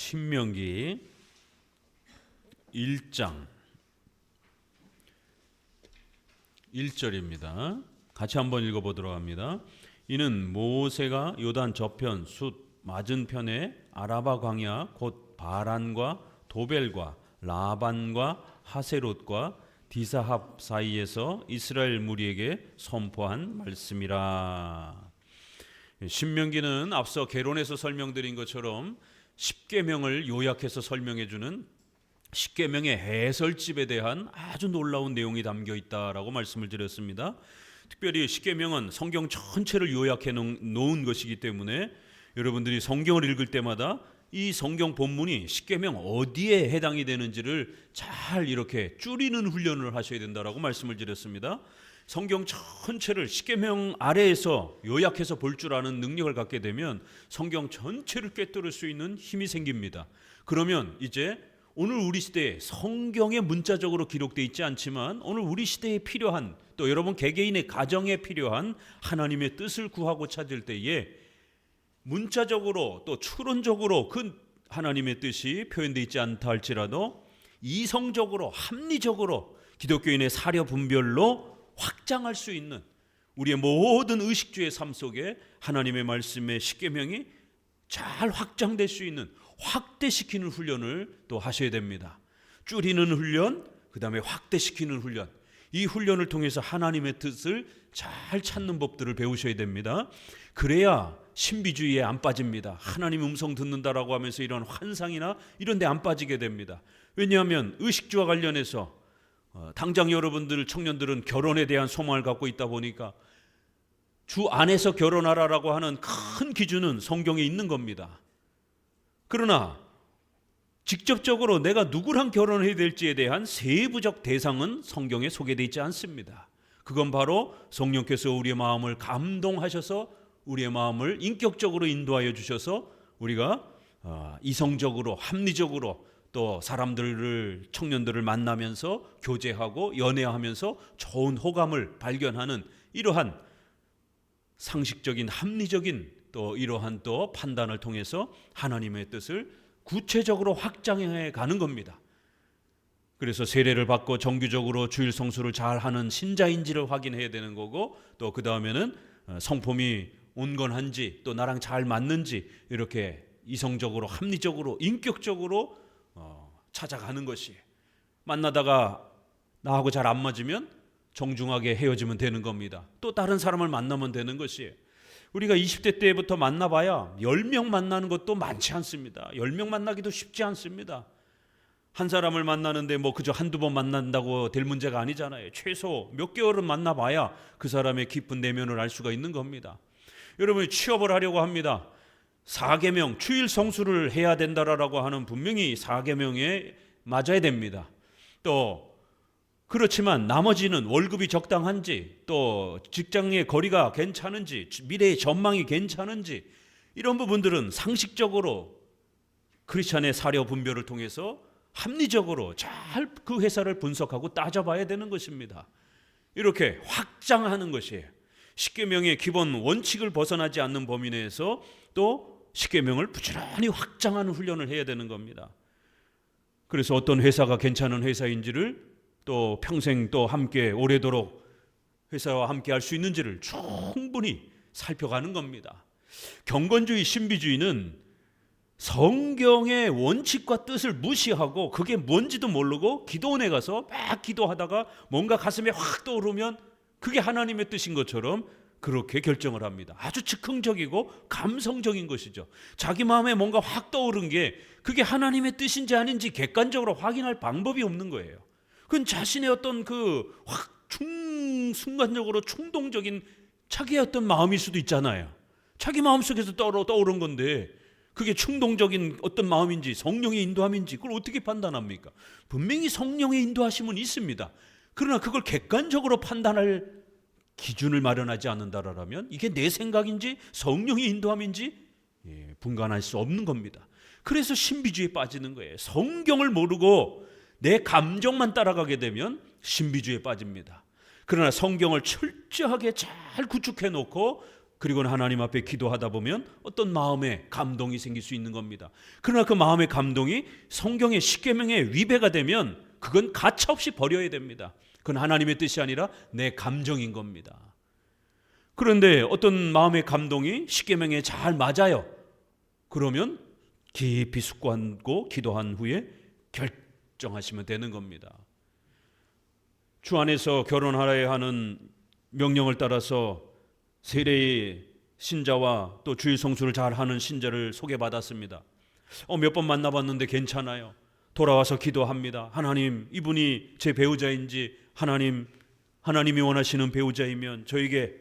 신명기 1장 1절입니다. 같이 한번 읽어보도록 합니다. 이는 모세가 요단 저편 숫 맞은편에 아라바 광야 곧 바란과 도벨과 라반과 하세롯과 디사합 사이에서 이스라엘 무리에게 선포한 말씀이라. 신명기는 앞서 개론에서 설명드린 것처럼 십계명을 요약해서 설명해주는 십계명의 해설집에 대한 아주 놀라운 내용이 담겨 있다라고 말씀을 드렸습니다. 특별히 십계명은 성경 전체를 요약해 놓은 것이기 때문에 여러분들이 성경을 읽을 때마다 이 성경 본문이 십계명 어디에 해당이 되는지를 잘 이렇게 줄이는 훈련을 하셔야 된다라고 말씀을 드렸습니다. 성경 전체를 십계명 아래에서 요약해서 볼 줄 아는 능력을 갖게 되면 성경 전체를 꿰뚫을 수 있는 힘이 생깁니다. 그러면 이제 오늘 우리 시대에 성경에 문자적으로 기록되어 있지 않지만 오늘 우리 시대에 필요한, 또 여러분 개개인의 가정에 필요한 하나님의 뜻을 구하고 찾을 때에 문자적으로 또 추론적으로 그 하나님의 뜻이 표현되어 있지 않다 할지라도 이성적으로 합리적으로 기독교인의 사려 분별로 확장할 수 있는 우리의 모든 의식주의 삶 속에 하나님의 말씀의 십계명이 잘 확장될 수 있는, 확대시키는 훈련을 또 하셔야 됩니다. 줄이는 훈련, 그 다음에 확대시키는 훈련, 이 훈련을 통해서 하나님의 뜻을 잘 찾는 법들을 배우셔야 됩니다. 그래야 신비주의에 안 빠집니다. 하나님의 음성 듣는다라고 하면서 이런 환상이나 이런 데 안 빠지게 됩니다. 왜냐하면 의식주와 관련해서 당장 여러분들 청년들은 결혼에 대한 소망을 갖고 있다 보니까 주 안에서 결혼하라라고 하는 큰 기준은 성경에 있는 겁니다. 그러나 직접적으로 내가 누구랑 결혼해야 될지에 대한 세부적 대상은 성경에 소개되어 있지 않습니다. 그건 바로 성령께서 우리의 마음을 감동하셔서 우리의 마음을 인격적으로 인도하여 주셔서 우리가 이성적으로 합리적으로 또 사람들을, 청년들을 만나면서 교제하고 연애하면서 좋은 호감을 발견하는 이러한 상식적인 합리적인 또 이러한 또 판단을 통해서 하나님의 뜻을 구체적으로 확장해 가는 겁니다. 그래서 세례를 받고 정규적으로 주일 성수를 잘 하는 신자인지를 확인해야 되는 거고, 또 그 다음에는 성품이 온건한지 또 나랑 잘 맞는지 이렇게 이성적으로 합리적으로 인격적으로 찾아가는 것이, 만나다가 나하고 잘 안 맞으면 정중하게 헤어지면 되는 겁니다. 또 다른 사람을 만나면 되는 것이에요. 우리가 20대 때부터 만나봐야 10명 만나는 것도 많지 않습니다. 10명 만나기도 쉽지 않습니다. 한 사람을 만나는데 뭐 그저 한두 번 만난다고 될 문제가 아니잖아요. 최소 몇 개월은 만나봐야 그 사람의 깊은 내면을 알 수가 있는 겁니다. 여러분이 취업을 하려고 합니다. 4계명, 주일 성수를 해야 된다라고 하는 분명히 4계명에 맞아야 됩니다. 또 그렇지만 나머지는 월급이 적당한지, 또 직장의 거리가 괜찮은지, 미래의 전망이 괜찮은지, 이런 부분들은 상식적으로 크리스찬의 사려 분별을 통해서 합리적으로 잘 그 회사를 분석하고 따져봐야 되는 것입니다. 이렇게 확장하는 것이에요. 십계명의 기본 원칙을 벗어나지 않는 범위 내에서 또 십계명을 부지런히 확장하는 훈련을 해야 되는 겁니다. 그래서 어떤 회사가 괜찮은 회사인지를, 또 평생 또 함께 오래도록 회사와 함께 할 수 있는지를 충분히 살펴가는 겁니다. 경건주의, 신비주의는 성경의 원칙과 뜻을 무시하고 그게 뭔지도 모르고 기도원에 가서 막 기도하다가 뭔가 가슴에 확 떠오르면 그게 하나님의 뜻인 것처럼 그렇게 결정을 합니다. 아주 즉흥적이고 감성적인 것이죠. 자기 마음에 뭔가 확 떠오른 게 그게 하나님의 뜻인지 아닌지 객관적으로 확인할 방법이 없는 거예요. 그건 자신의 어떤 그 순간적으로 충동적인 자기의 어떤 마음일 수도 있잖아요. 자기 마음속에서 떠오른 건데 그게 충동적인 어떤 마음인지 성령의 인도함인지 그걸 어떻게 판단합니까? 분명히 성령의 인도하심은 있습니다. 그러나 그걸 객관적으로 판단할 기준을 마련하지 않는다라면 이게 내 생각인지 성령의 인도함인지 분간할 수 없는 겁니다. 그래서 신비주의에 빠지는 거예요. 성경을 모르고 내 감정만 따라가게 되면 신비주의에 빠집니다. 그러나 성경을 철저하게 잘 구축해 놓고 그리고는 하나님 앞에 기도하다 보면 어떤 마음에 감동이 생길 수 있는 겁니다. 그러나 그 마음의 감동이 성경의 십계명에 위배가 되면 그건 가차없이 버려야 됩니다. 그건 하나님의 뜻이 아니라 내 감정인 겁니다. 그런데 어떤 마음의 감동이 십계명에 잘 맞아요. 그러면 깊이 숙고하고 기도한 후에 결정하시면 되는 겁니다. 주 안에서 결혼하여야 하는 명령을 따라서 세례의 신자와 또 주일 성수를 잘하는 신자를 소개받았습니다. 몇 번 만나봤는데 괜찮아요. 돌아와서 기도합니다. 하나님, 이분이 제 배우자인지 하나님이 원하시는 배우자이면 저에게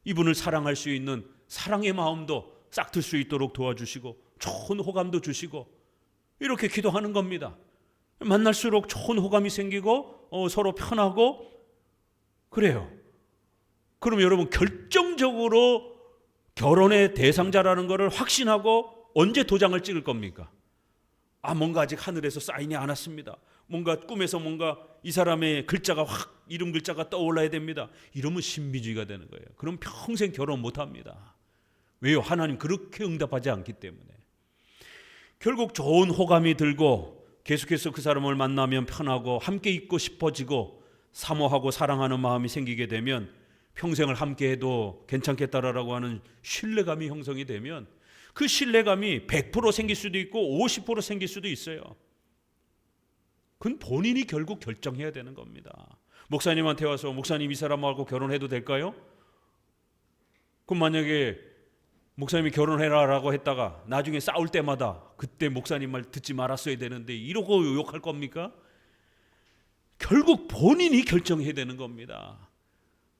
이분을 사랑할 수 있는 사랑의 마음도 싹틀 수 있도록 도와주시고 좋은 호감도 주시고 이렇게 기도하는 겁니다. 만날수록 좋은 호감이 생기고 서로 편하고 그래요. 그럼 여러분 결정적으로 결혼의 대상자라는 것을 확신하고 언제 도장을 찍을 겁니까? 뭔가 아직 하늘에서 사인이 안 왔습니다. 뭔가 꿈에서 뭔가 이 사람의 글자가 확 이름 글자가 떠올라야 됩니다. 이러면 신비주의가 되는 거예요. 그럼 평생 결혼 못 합니다. 왜요? 하나님 그렇게 응답하지 않기 때문에. 결국 좋은 호감이 들고 계속해서 그 사람을 만나면 편하고 함께 있고 싶어지고 사모하고 사랑하는 마음이 생기게 되면 평생을 함께 해도 괜찮겠다라고 하는 신뢰감이 형성이 되면 그 신뢰감이 100% 생길 수도 있고 50% 생길 수도 있어요. 그건 본인이 결국 결정해야 되는 겁니다. 목사님한테 와서 목사님 이 사람하고 결혼해도 될까요? 그럼 만약에 목사님이 결혼해라라고 했다가 나중에 싸울 때마다 그때 목사님 말 듣지 말았어야 되는데 이러고 욕할 겁니까? 결국 본인이 결정해야 되는 겁니다.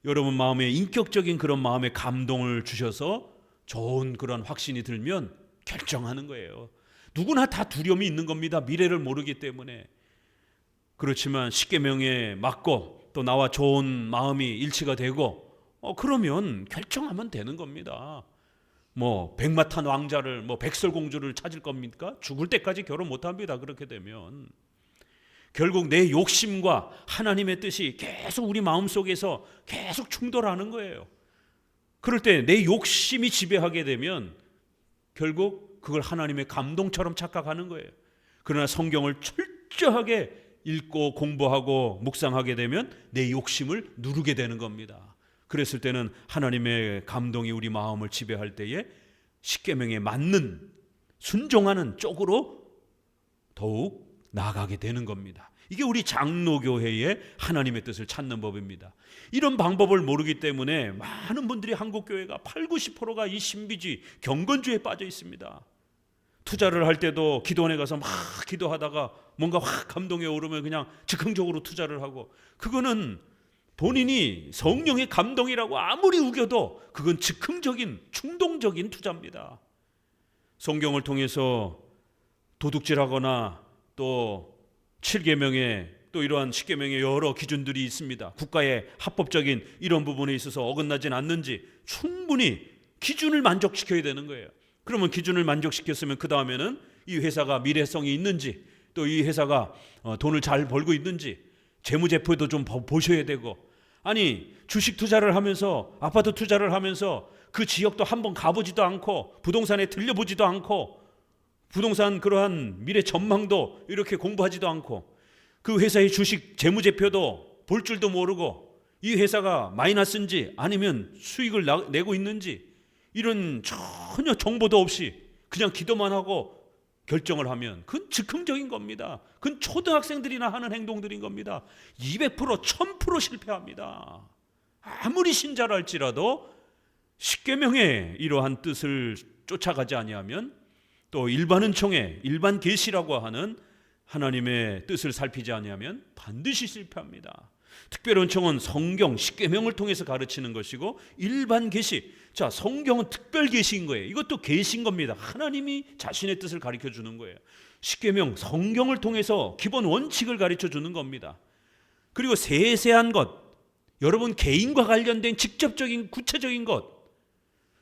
여러분 마음에 인격적인 그런 마음의 감동을 주셔서 좋은 그런 확신이 들면 결정하는 거예요. 누구나 다 두려움이 있는 겁니다. 미래를 모르기 때문에. 그렇지만 십계명에 맞고 또 나와 좋은 마음이 일치가 되고 그러면 결정하면 되는 겁니다. 백마탄 왕자를 백설공주를 찾을 겁니까? 죽을 때까지 결혼 못합니다. 그렇게 되면 결국 내 욕심과 하나님의 뜻이 계속 우리 마음속에서 계속 충돌하는 거예요. 그럴 때 내 욕심이 지배하게 되면 결국 그걸 하나님의 감동처럼 착각하는 거예요. 그러나 성경을 철저하게 읽고 공부하고 묵상하게 되면 내 욕심을 누르게 되는 겁니다. 그랬을 때는 하나님의 감동이 우리 마음을 지배할 때에 십계명에 맞는 순종하는 쪽으로 더욱 나아가게 되는 겁니다. 이게 우리 장로교회의 하나님의 뜻을 찾는 법입니다. 이런 방법을 모르기 때문에 많은 분들이 한국교회가 80~90%가 이 신비주의, 경건주의에 빠져 있습니다. 투자를 할 때도 기도원에 가서 막 기도하다가 뭔가 확 감동이 오르면 그냥 즉흥적으로 투자를 하고, 그거는 본인이 성령의 감동이라고 아무리 우겨도 그건 즉흥적인 충동적인 투자입니다. 성경을 통해서 도둑질하거나 또 7계명에 또 이러한 10계명의 여러 기준들이 있습니다. 국가의 합법적인 이런 부분에 있어서 어긋나진 않는지 충분히 기준을 만족시켜야 되는 거예요. 그러면 기준을 만족시켰으면 그 다음에는 이 회사가 미래성이 있는지, 또 이 회사가 돈을 잘 벌고 있는지 재무제표도 좀 보셔야 되고, 아니 주식 투자를 하면서 아파트 투자를 하면서 그 지역도 한번 가보지도 않고 부동산에 들려보지도 않고 부동산 그러한 미래 전망도 이렇게 공부하지도 않고 그 회사의 주식 재무제표도 볼 줄도 모르고 이 회사가 마이너스인지 아니면 수익을 내고 있는지 이런 전혀 정보도 없이 그냥 기도만 하고 결정을 하면 그건 즉흥적인 겁니다. 그건 초등학생들이나 하는 행동들인 겁니다. 200%, 1000% 실패합니다. 아무리 신자라 할지라도 십계명의 이러한 뜻을 쫓아가지 아니하면, 또 일반 은총의 일반 계시라고 하는 하나님의 뜻을 살피지 아니하면 반드시 실패합니다. 특별 은총은 성경 십계명을 통해서 가르치는 것이고, 일반 계시, 자 성경은 특별 계시인 거예요. 이것도 계시인 겁니다. 하나님이 자신의 뜻을 가르쳐 주는 거예요. 십계명 성경을 통해서 기본 원칙을 가르쳐 주는 겁니다. 그리고 세세한 것, 여러분 개인과 관련된 직접적인 구체적인 것,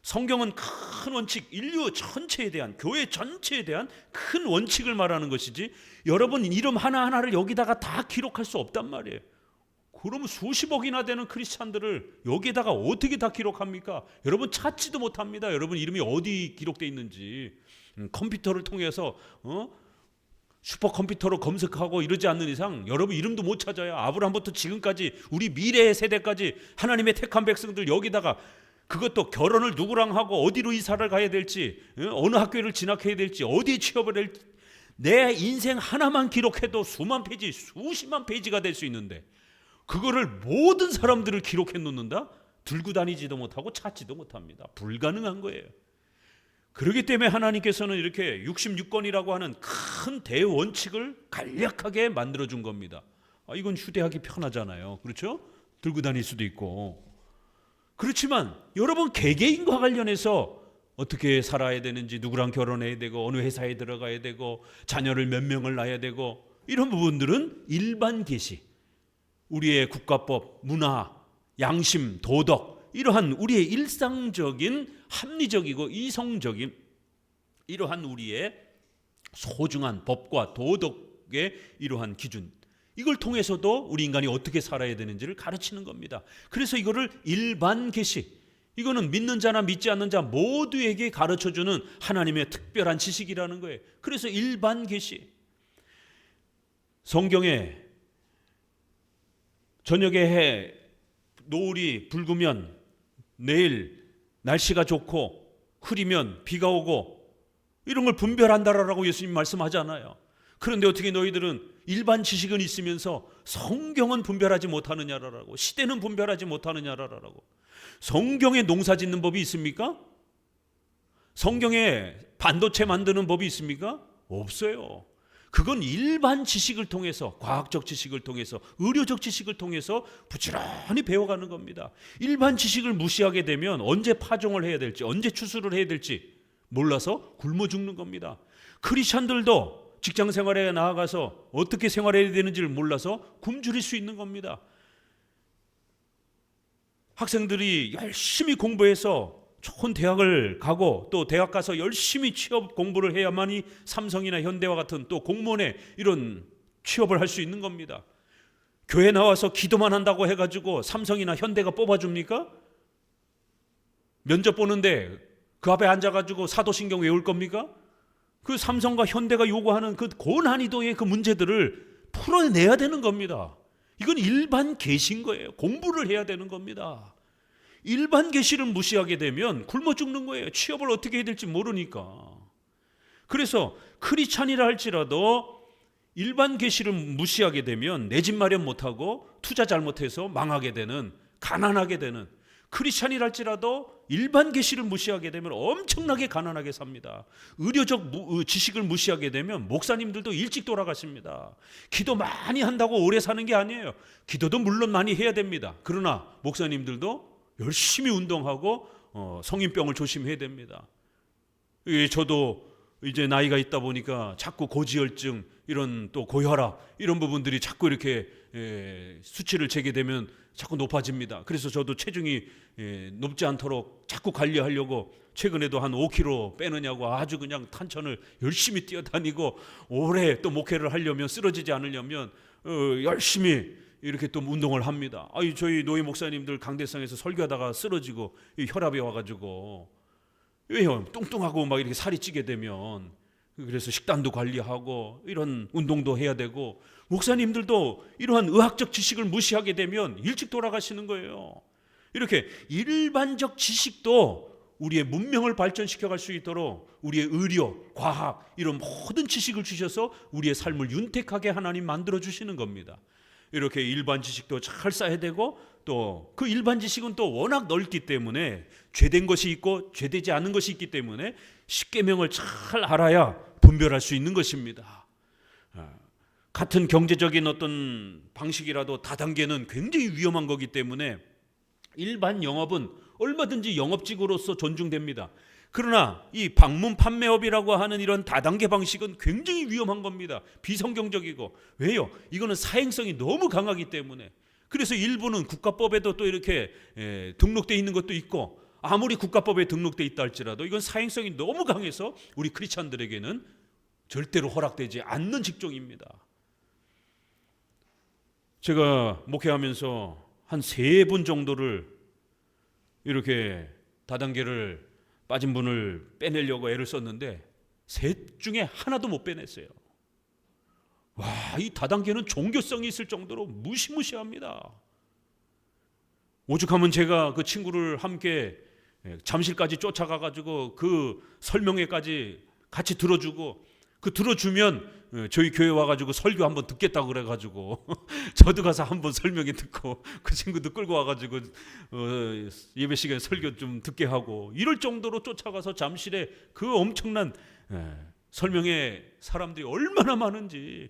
성경은 큰 원칙, 인류 전체에 대한, 교회 전체에 대한 큰 원칙을 말하는 것이지 여러분 이름 하나하나를 여기다가 다 기록할 수 없단 말이에요. 그러면 수십억이나 되는 크리스찬들을 여기에다가 어떻게 다 기록합니까? 여러분 찾지도 못합니다. 여러분 이름이 어디 기록되어 있는지. 컴퓨터를 통해서 슈퍼컴퓨터로 검색하고 이러지 않는 이상 여러분 이름도 못 찾아요. 아브라함부터 지금까지 우리 미래의 세대까지 하나님의 택한 백성들 여기다가 그것도 결혼을 누구랑 하고 어디로 이사를 가야 될지, 어느 학교를 진학해야 될지, 어디에 취업을 할지, 내 인생 하나만 기록해도 수만 페이지, 수십만 페이지가 될 수 있는데 그거를 모든 사람들을 기록해 놓는다? 들고 다니지도 못하고 찾지도 못합니다. 불가능한 거예요. 그렇기 때문에 하나님께서는 이렇게 66권이라고 하는 큰 대원칙을 간략하게 만들어준 겁니다. 이건 휴대하기 편하잖아요. 그렇죠? 들고 다닐 수도 있고. 그렇지만 여러분 개개인과 관련해서 어떻게 살아야 되는지, 누구랑 결혼해야 되고, 어느 회사에 들어가야 되고, 자녀를 몇 명을 낳아야 되고, 이런 부분들은 일반 계시, 우리의 국가법, 문화, 양심, 도덕, 이러한 우리의 일상적인 합리적이고 이성적인 이러한 우리의 소중한 법과 도덕의 이러한 기준, 이걸 통해서도 우리 인간이 어떻게 살아야 되는지를 가르치는 겁니다. 그래서 이거를 일반 계시, 이거는 믿는 자나 믿지 않는 자 모두에게 가르쳐주는 하나님의 특별한 지식이라는 거예요. 그래서 일반 계시. 성경에 저녁에 해 노을이 붉으면 내일 날씨가 좋고 흐리면 비가 오고 이런 걸 분별한다라고 예수님 말씀하잖아요. 그런데 어떻게 너희들은 일반 지식은 있으면서 성경은 분별하지 못하느냐라고, 시대는 분별하지 못하느냐라고. 성경에 농사 짓는 법이 있습니까? 성경에 반도체 만드는 법이 있습니까? 없어요. 그건 일반 지식을 통해서, 과학적 지식을 통해서, 의료적 지식을 통해서 부지런히 배워가는 겁니다. 일반 지식을 무시하게 되면 언제 파종을 해야 될지, 언제 추수를 해야 될지 몰라서 굶어 죽는 겁니다. 크리스찬들도 직장 생활에 나아가서 어떻게 생활해야 되는지를 몰라서 굶주릴 수 있는 겁니다. 학생들이 열심히 공부해서 좋은 대학을 가고 또 대학 가서 열심히 취업 공부를 해야만이 삼성이나 현대와 같은 또 공무원의 이런 취업을 할 수 있는 겁니다. 교회 나와서 기도만 한다고 해가지고 삼성이나 현대가 뽑아줍니까? 면접 보는데 그 앞에 앉아가지고 사도신경 외울 겁니까? 그 삼성과 현대가 요구하는 그 고난이도의 그 문제들을 풀어내야 되는 겁니다. 이건 일반 계시인 거예요. 공부를 해야 되는 겁니다. 일반 계시를 무시하게 되면 굶어 죽는 거예요. 취업을 어떻게 해야 될지 모르니까. 그래서 크리스찬이라 할지라도 일반 계시를 무시하게 되면 내 집 마련 못하고 투자 잘못해서 망하게 되는, 가난하게 되는, 크리스찬이라 할지라도 일반 계시를 무시하게 되면 엄청나게 가난하게 삽니다. 의료적 지식을 무시하게 되면 목사님들도 일찍 돌아가십니다. 기도 많이 한다고 오래 사는 게 아니에요. 기도도 물론 많이 해야 됩니다. 그러나 목사님들도 열심히 운동하고 성인병을 조심해야 됩니다. 저도 이제 나이가 있다 보니까 자꾸 고지혈증, 이런 또 고혈압, 이런 부분들이 자꾸 이렇게 수치를 재게 되면 자꾸 높아집니다. 그래서 저도 체중이 높지 않도록 자꾸 관리하려고 최근에도 한 5kg 빼느냐고 아주 그냥 탄천을 열심히 뛰어다니고, 오래 또 목회를 하려면, 쓰러지지 않으려면 열심히 이렇게 또 운동을 합니다. 저희 노예 목사님들 강대상에서 설교하다가 쓰러지고 혈압이 와가지고, 왜요? 뚱뚱하고 막 이렇게 살이 찌게 되면, 그래서 식단도 관리하고 이런 운동도 해야 되고, 목사님들도 이러한 의학적 지식을 무시하게 되면 일찍 돌아가시는 거예요. 이렇게 일반적 지식도 우리의 문명을 발전시켜 갈 수 있도록 우리의 의료, 과학, 이런 모든 지식을 주셔서 우리의 삶을 윤택하게 하나님 만들어 주시는 겁니다. 이렇게 일반 지식도 잘 쌓아야 되고, 또 그 일반 지식은 또 워낙 넓기 때문에 죄된 것이 있고 죄되지 않은 것이 있기 때문에 십계명을 잘 알아야 분별할 수 있는 것입니다. 같은 경제적인 어떤 방식이라도 다단계는 굉장히 위험한 거기 때문에 일반 영업은 얼마든지 영업직으로서 존중됩니다. 그러나 이 방문 판매업이라고 하는 이런 다단계 방식은 굉장히 위험한 겁니다. 비성경적이고. 왜요? 이거는 사행성이 너무 강하기 때문에. 그래서 일부는 국가법에도 또 이렇게 등록되어 있는 것도 있고, 아무리 국가법에 등록되어 있다 할지라도 이건 사행성이 너무 강해서 우리 크리스찬들에게는 절대로 허락되지 않는 직종입니다. 제가 목회하면서 한 3분 정도를 이렇게 다단계를 빠진 분을 빼내려고 애를 썼는데 셋 중에 하나도 못 빼냈어요. 와, 이 다단계는 종교성이 있을 정도로 무시무시합니다. 오죽하면 제가 그 친구를 함께 잠실까지 쫓아가가지고 그 설명회까지 같이 들어주고, 그 들어주면 저희 교회 와가지고 설교 한번 듣겠다고 그래가지고 저도 가서 한번 설명회 듣고 그 친구도 끌고 와가지고 예배 시간에 설교 좀 듣게 하고, 이럴 정도로 쫓아가서 잠실에 그 엄청난 설명회 사람들이 얼마나 많은지,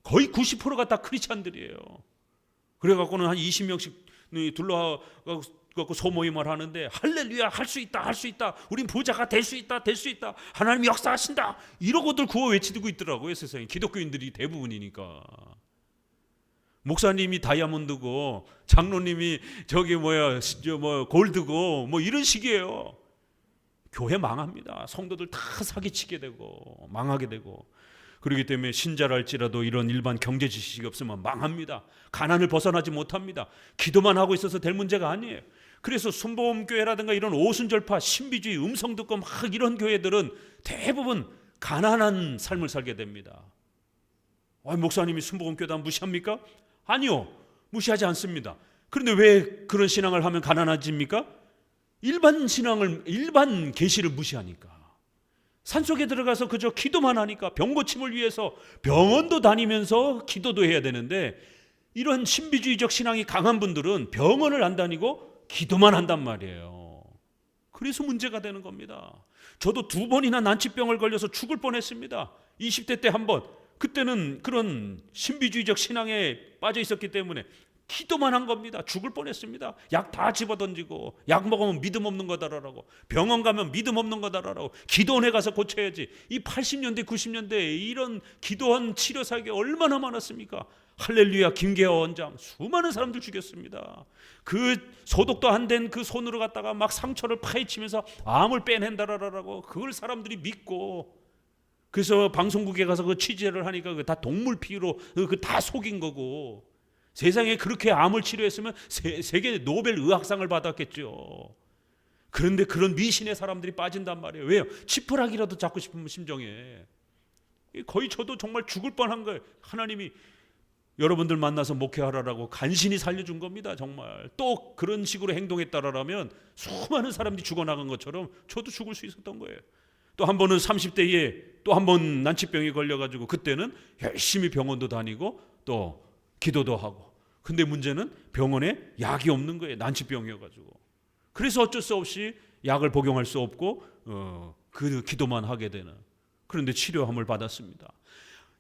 거의 90%가 다 크리스찬들이에요. 그래갖고는 한 20명씩 둘러갖고 소모임을 하는데, 할렐루야, 할 수 있다, 할 수 있다, 우린 부자가 될 수 있다, 될 수 있다, 하나님이 역사하신다, 이러고들 구호 외치고 있더라고요. 세상에 기독교인들이 대부분이니까. 목사님이 다이아몬드고 장로님이 골드고 이런 식이에요. 교회 망합니다. 성도들 다 사기치게 되고 망하게 되고. 그렇기 때문에 신자랄지라도 이런 일반 경제 지식이 없으면 망합니다. 가난을 벗어나지 못합니다. 기도만 하고 있어서 될 문제가 아니에요. 그래서 순복음교회라든가 이런 오순절파 신비주의 음성 듣고 막 이런 교회들은 대부분 가난한 삶을 살게 됩니다. 목사님이 순복음교회 무시합니까? 아니요, 무시하지 않습니다. 그런데 왜 그런 신앙을 하면 가난해집니까? 일반 신앙을, 일반 계시를 무시하니까. 산속에 들어가서 그저 기도만 하니까, 병 고침을 위해서 병원도 다니면서 기도도 해야 되는데, 이런 신비주의적 신앙이 강한 분들은 병원을 안 다니고 기도만 한단 말이에요. 그래서 문제가 되는 겁니다. 저도 2번이나 난치병을 걸려서 죽을 뻔했습니다. 20대 때 한 번. 그때는 그런 신비주의적 신앙에 빠져 있었기 때문에 기도만 한 겁니다. 죽을 뻔했습니다. 약 다 집어던지고, 약 먹으면 믿음 없는 거다라고, 병원 가면 믿음 없는 거다라고, 기도원에 가서 고쳐야지. 이 80년대 90년대에 이런 기도원 치료 사역이 얼마나 많았습니까? 할렐루야 김계호 원장 수많은 사람들 죽였습니다. 그 소독도 안 된 그 손으로 갖다가 막 상처를 파헤치면서 암을 빼낸다라고, 그걸 사람들이 믿고, 그래서 방송국에 가서 그 취재를 하니까 그 다 동물 피로 그 다 속인 거고, 세상에 그렇게 암을 치료했으면 세계 노벨 의학상을 받았겠죠. 그런데 그런 미신의 사람들이 빠진단 말이에요. 왜요? 지푸라기라도 잡고 싶은 심정에. 거의 저도 정말 죽을 뻔한 거예요. 하나님이 여러분들 만나서 목회하라고 간신히 살려준 겁니다. 정말 또 그런 식으로 행동했다라면 수많은 사람들이 죽어나간 것처럼 저도 죽을 수 있었던 거예요. 또 한 번은 30대에 또 한 번 난치병에 걸려가지고, 그때는 열심히 병원도 다니고 또 기도도 하고. 근데 문제는 병원에 약이 없는 거예요. 난치병이어가지고. 그래서 어쩔 수 없이 약을 복용할 수 없고 그 기도만 하게 되는. 그런데 치료함을 받았습니다.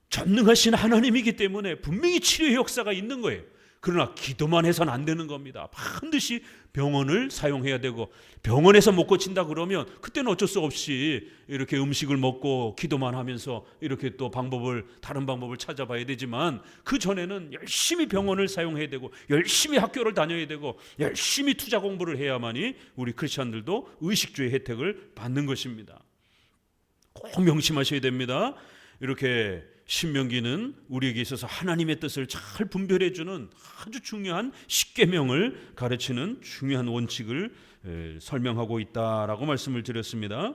전능하신 하나님이기 때문에 분명히 치료의 역사가 있는 거예요. 그러나 기도만 해서는 안 되는 겁니다. 반드시 병원을 사용해야 되고, 병원에서 못 고친다 그러면 그때는 어쩔 수 없이 이렇게 음식을 먹고 기도만 하면서 이렇게 또 다른 방법을 찾아봐야 되지만, 그 전에는 열심히 병원을 사용해야 되고, 열심히 학교를 다녀야 되고, 열심히 투자 공부를 해야만이 우리 크리스천들도 의식주의 혜택을 받는 것입니다. 꼭 명심하셔야 됩니다. 이렇게 신명기는 우리에게 있어서 하나님의 뜻을 잘 분별해 주는 아주 중요한 십계명을 가르치는 중요한 원칙을 설명하고 있다라고 말씀을 드렸습니다.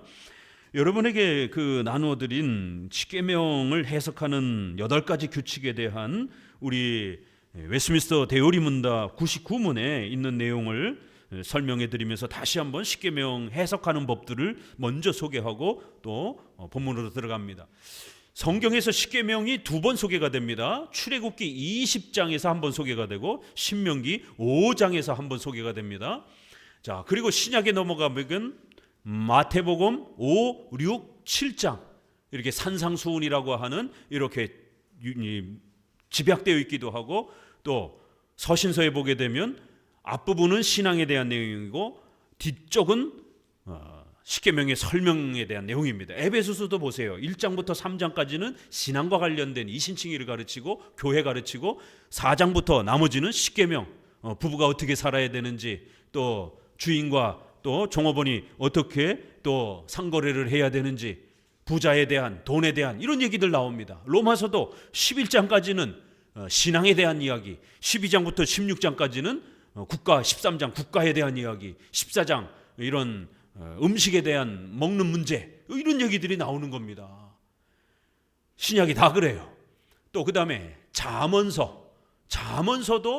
여러분에게 나누어 드린 십계명을 해석하는 8가지 규칙에 대한 우리 웨스트민스터 대요리 문답 99문에 있는 내용을 설명해 드리면서 다시 한번 십계명 해석하는 법들을 먼저 소개하고 또 본문으로 들어갑니다. 성경에서 십계명이 2번 소개가 됩니다. 출애굽기 20장에서 한번 소개가 되고, 신명기 5장에서 한번 소개가 됩니다. 자, 그리고 신약에 넘어가면 마태복음 5, 6, 7장, 이렇게 산상수훈이라고 하는 이렇게 집약되어 있기도 하고, 또 서신서에 보게 되면 앞부분은 신앙에 대한 내용이고 뒤쪽은 십계명의 설명에 대한 내용입니다. 에베소서도 보세요. 1장부터 3장까지는 신앙과 관련된 이신칭의를 가르치고 교회 가르치고, 4장부터 나머지는 십계명, 부부가 어떻게 살아야 되는지, 또 주인과 또 종업원이 어떻게 또 상거래를 해야 되는지, 부자에 대한, 돈에 대한 이런 얘기들 나옵니다. 로마서도 11장까지는 신앙에 대한 이야기, 12장부터 16장까지는 국가, 13장 국가에 대한 이야기, 14장 이런 음식에 대한 먹는 문제, 이런 얘기들이 나오는 겁니다. 신약이 다 그래요. 또 그 다음에 잠언서도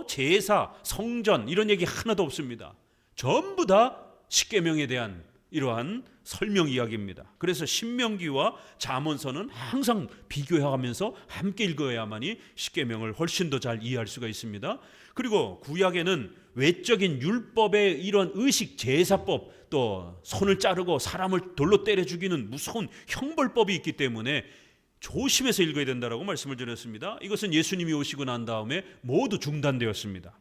제사, 성전 이런 얘기 하나도 없습니다. 전부 다 십계명에 대한 이러한 설명 이야기입니다. 그래서 신명기와 잠언서는 항상 비교하면서 함께 읽어야만이 십계명을 훨씬 더 잘 이해할 수가 있습니다. 그리고 구약에는 외적인 율법의 이런 의식, 제사법, 또 손을 자르고 사람을 돌로 때려 죽이는 무서운 형벌법이 있기 때문에 조심해서 읽어야 된다라고 말씀을 드렸습니다. 이것은 예수님이 오시고 난 다음에 모두 중단되었습니다.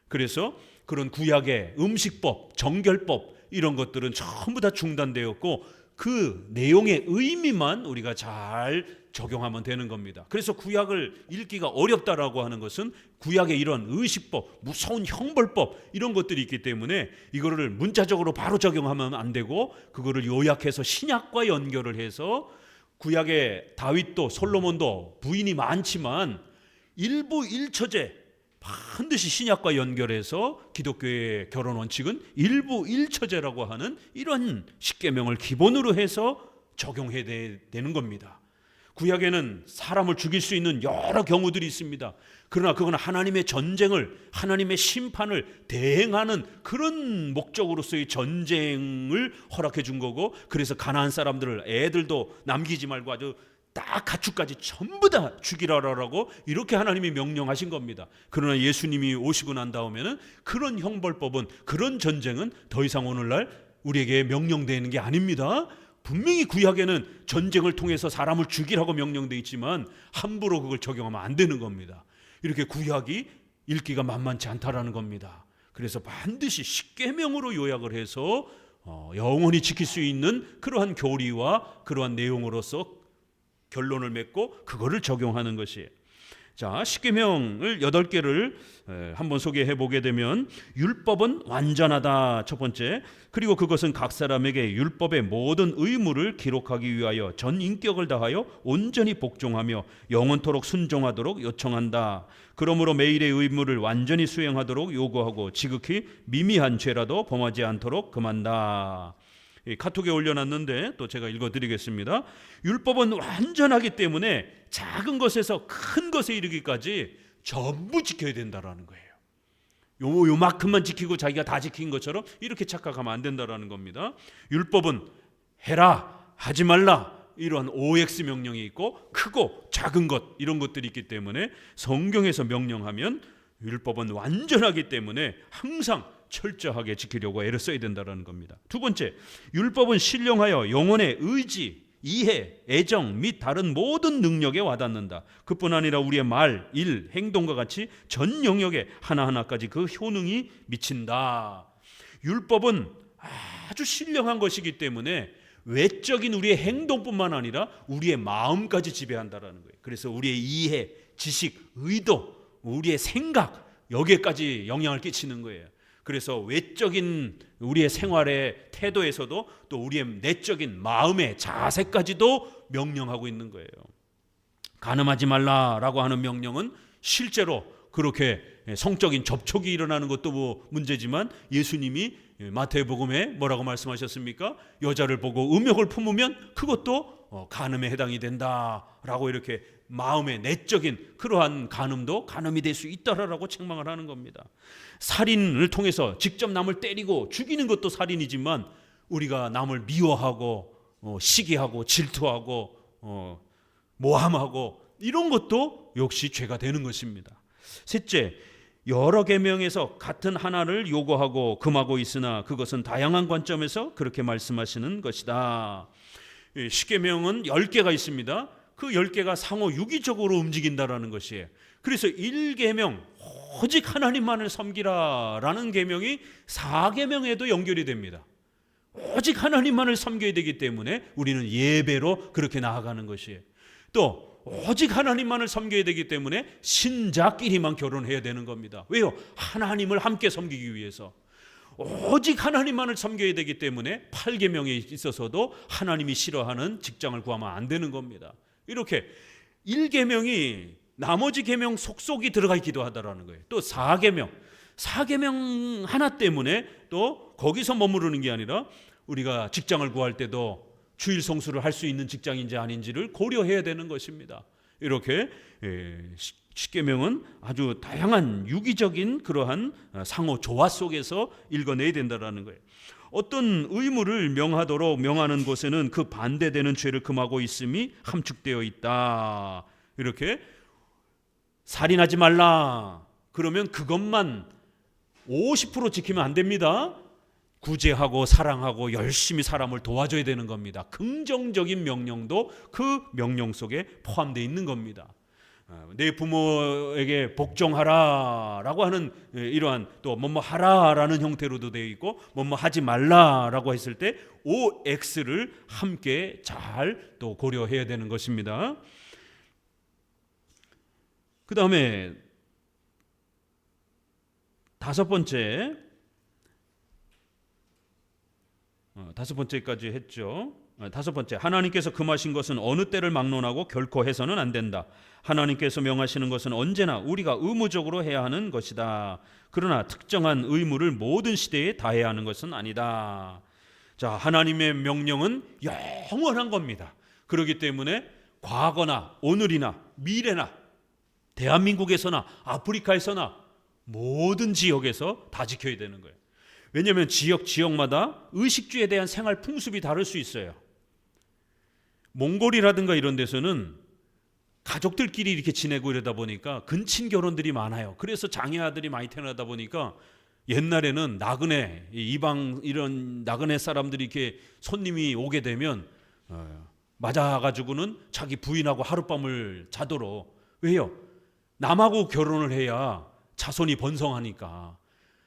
그래서 그런 구약의 음식법, 정결법 이런 것들은 전부 다 중단되었고 그 내용의 의미만 우리가 잘 적용하면 되는 겁니다. 그래서 구약을 읽기가 어렵다라고 하는 것은 구약의 이런 의식법, 무서운 형벌법 이런 것들이 있기 때문에 이거를 문자적으로 바로 적용하면 안 되고 그거를 요약해서 신약과 연결을 해서 구약의 다윗도 솔로몬도 부인이 많지만 일부 일처제 반드시 신약과 연결해서 기독교의 결혼 원칙은 일부 일처제라고 하는 이런 십계명을 기본으로 해서 적용해야 되는 겁니다. 구약에는 사람을 죽일 수 있는 여러 경우들이 있습니다. 그러나 그건 하나님의 전쟁을, 하나님의 심판을 대행하는 그런 목적으로서의 전쟁을 허락해 준 거고, 그래서 가나안 사람들을 애들도 남기지 말고 아주 딱 가축까지 전부 다 죽이라라고 이렇게 하나님이 명령하신 겁니다. 그러나 예수님이 오시고 난 다음에는 그런 형벌법은, 그런 전쟁은 더 이상 오늘날 우리에게 명령되는 게 아닙니다. 분명히 구약에는 전쟁을 통해서 사람을 죽이라고 명령되어 있지만 함부로 그걸 적용하면 안 되는 겁니다. 이렇게 구약이 읽기가 만만치 않다라는 겁니다. 그래서 반드시 십계명으로 요약을 해서 영원히 지킬 수 있는 그러한 교리와 그러한 내용으로서 결론을 맺고 그거를 적용하는 것이에요. 자, 십계명을 8개를 한번 소개해 보게 되면 율법은 완전하다 첫 번째, 그리고 그것은 각 사람에게 율법의 모든 의무를 기록하기 위하여 전 인격을 다하여 온전히 복종하며 영원토록 순종하도록 요청한다. 그러므로 매일의 의무를 완전히 수행하도록 요구하고 지극히 미미한 죄라도 범하지 않도록 금한다. 카톡에 올려놨는데 또 제가 읽어드리겠습니다. 율법은 완전하기 때문에 작은 것에서 큰 것에 이르기까지 전부 지켜야 된다라는 거예요. 요만큼만 지키고 자기가 다 지킨 것처럼 이렇게 착각하면 안 된다라는 겁니다. 율법은 해라, 하지 말라 이런 OX 명령이 있고 크고 작은 것 이런 것들이 있기 때문에 성경에서 명령하면 율법은 완전하기 때문에 항상 철저하게 지키려고 애를 써야 된다는 겁니다. 두 번째, 율법은 신령하여 영혼의 의지, 이해, 애정 및 다른 모든 능력에 와닿는다. 그뿐 아니라 우리의 말, 일, 행동과 같이 전 영역에 하나하나까지 그 효능이 미친다. 율법은 아주 신령한 것이기 때문에 외적인 우리의 행동뿐만 아니라 우리의 마음까지 지배한다는 거예요. 그래서 우리의 이해, 지식, 의도, 우리의 생각 여기에까지 영향을 끼치는 거예요. 그래서 외적인 우리의 생활의 태도에서도 또 우리의 내적인 마음의 자세까지도 명령하고 있는 거예요. 간음하지 말라라고 하는 명령은 실제로 그렇게 성적인 접촉이 일어나는 것도 뭐 문제지만 예수님이 마태복음에 뭐라고 말씀하셨습니까? 여자를 보고 음욕을 품으면 그것도 간음에 해당이 된다라고 이렇게 마음의 내적인 그러한 간음도 간음이 될 수 있다라고 책망을 하는 겁니다. 살인을 통해서 직접 남을 때리고 죽이는 것도 살인이지만 우리가 남을 미워하고 시기하고 질투하고 모함하고 이런 것도 역시 죄가 되는 것입니다. 셋째, 여러 계명에서 같은 하나를 요구하고 금하고 있으나 그것은 다양한 관점에서 그렇게 말씀하시는 것이다. 십계명은 10개가 있습니다. 그 10개가 상호 유기적으로 움직인다라는 것이에요. 그래서 1계명 오직 하나님만을 섬기라라는 계명이 4계명에도 연결이 됩니다. 오직 하나님만을 섬겨야 되기 때문에 우리는 예배로 그렇게 나아가는 것이에요. 또 오직 하나님만을 섬겨야 되기 때문에 신자끼리만 결혼해야 되는 겁니다. 왜요? 하나님을 함께 섬기기 위해서. 오직 하나님만을 섬겨야 되기 때문에 8계명에 있어서도 하나님이 싫어하는 직장을 구하면 안 되는 겁니다. 이렇게 1계명이 나머지 계명 속속이 들어가 있기도 하다라는 거예요. 또 사계명 하나 때문에 또 거기서 머무르는 게 아니라 우리가 직장을 구할 때도 주일 성수를 할 수 있는 직장인지 아닌지를 고려해야 되는 것입니다. 이렇게 십계명은 아주 다양한 유기적인 그러한 상호 조화 속에서 읽어내야 된다라는 거예요. 어떤 의무를 명하도록 명하는 곳에는 그 반대되는 죄를 금하고 있음이 함축되어 있다. 이렇게 살인하지 말라. 그러면 그것만 50% 지키면 안 됩니다. 구제하고 사랑하고 열심히 사람을 도와줘야 되는 겁니다. 긍정적인 명령도 그 명령 속에 포함되어 있는 겁니다. 내 부모에게 복종하라라고 하는 이러한 또 뭐뭐 하라라는 형태로도 되어 있고 뭐뭐 하지 말라라고 했을 때 OX를 함께 잘 또 고려해야 되는 것입니다. 그 다음에 다섯 번째까지 했죠. 다섯 번째, 하나님께서 금하신 것은 어느 때를 막론하고 결코 해서는 안 된다. 하나님께서 명하시는 것은 언제나 우리가 의무적으로 해야 하는 것이다. 그러나 특정한 의무를 모든 시대에 다해야 하는 것은 아니다. 자, 하나님의 명령은 영원한 겁니다. 그렇기 때문에 과거나 오늘이나 미래나 대한민국에서나 아프리카에서나 모든 지역에서 다 지켜야 되는 거예요. 왜냐하면 지역마다 의식주에 대한 생활 풍습이 다를 수 있어요. 몽골이라든가 이런 데서는 가족들끼리 이렇게 지내고 이러다 보니까 근친 결혼들이 많아요. 그래서 장애 아들이 많이 태어나다 보니까 옛날에는 나그네, 이방 이런 나그네 사람들이 이렇게 손님이 오게 되면 맞아가지고는 자기 부인하고 하룻밤을 자도록. 왜요? 남하고 결혼을 해야 자손이 번성하니까.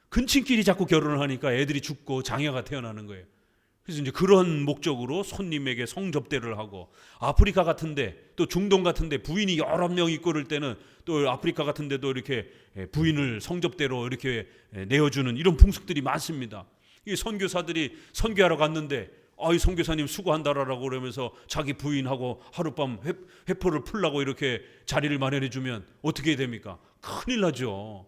근친끼리 자꾸 결혼을 하니까 애들이 죽고 장애가 태어나는 거예요. 그래서 이제 그런 목적으로 손님에게 성접대를 하고, 아프리카 같은데 또 중동 같은데 부인이 여러 명 있고 그럴 때는 또 아프리카 같은데도 이렇게 부인을 성접대로 이렇게 내어주는 이런 풍습들이 많습니다. 이 선교사들이 선교하러 갔는데 이 선교사님 수고한다라고 그러면서 자기 부인하고 하룻밤 회포를 풀라고 이렇게 자리를 마련해 주면 어떻게 해야 됩니까? 큰일 나죠.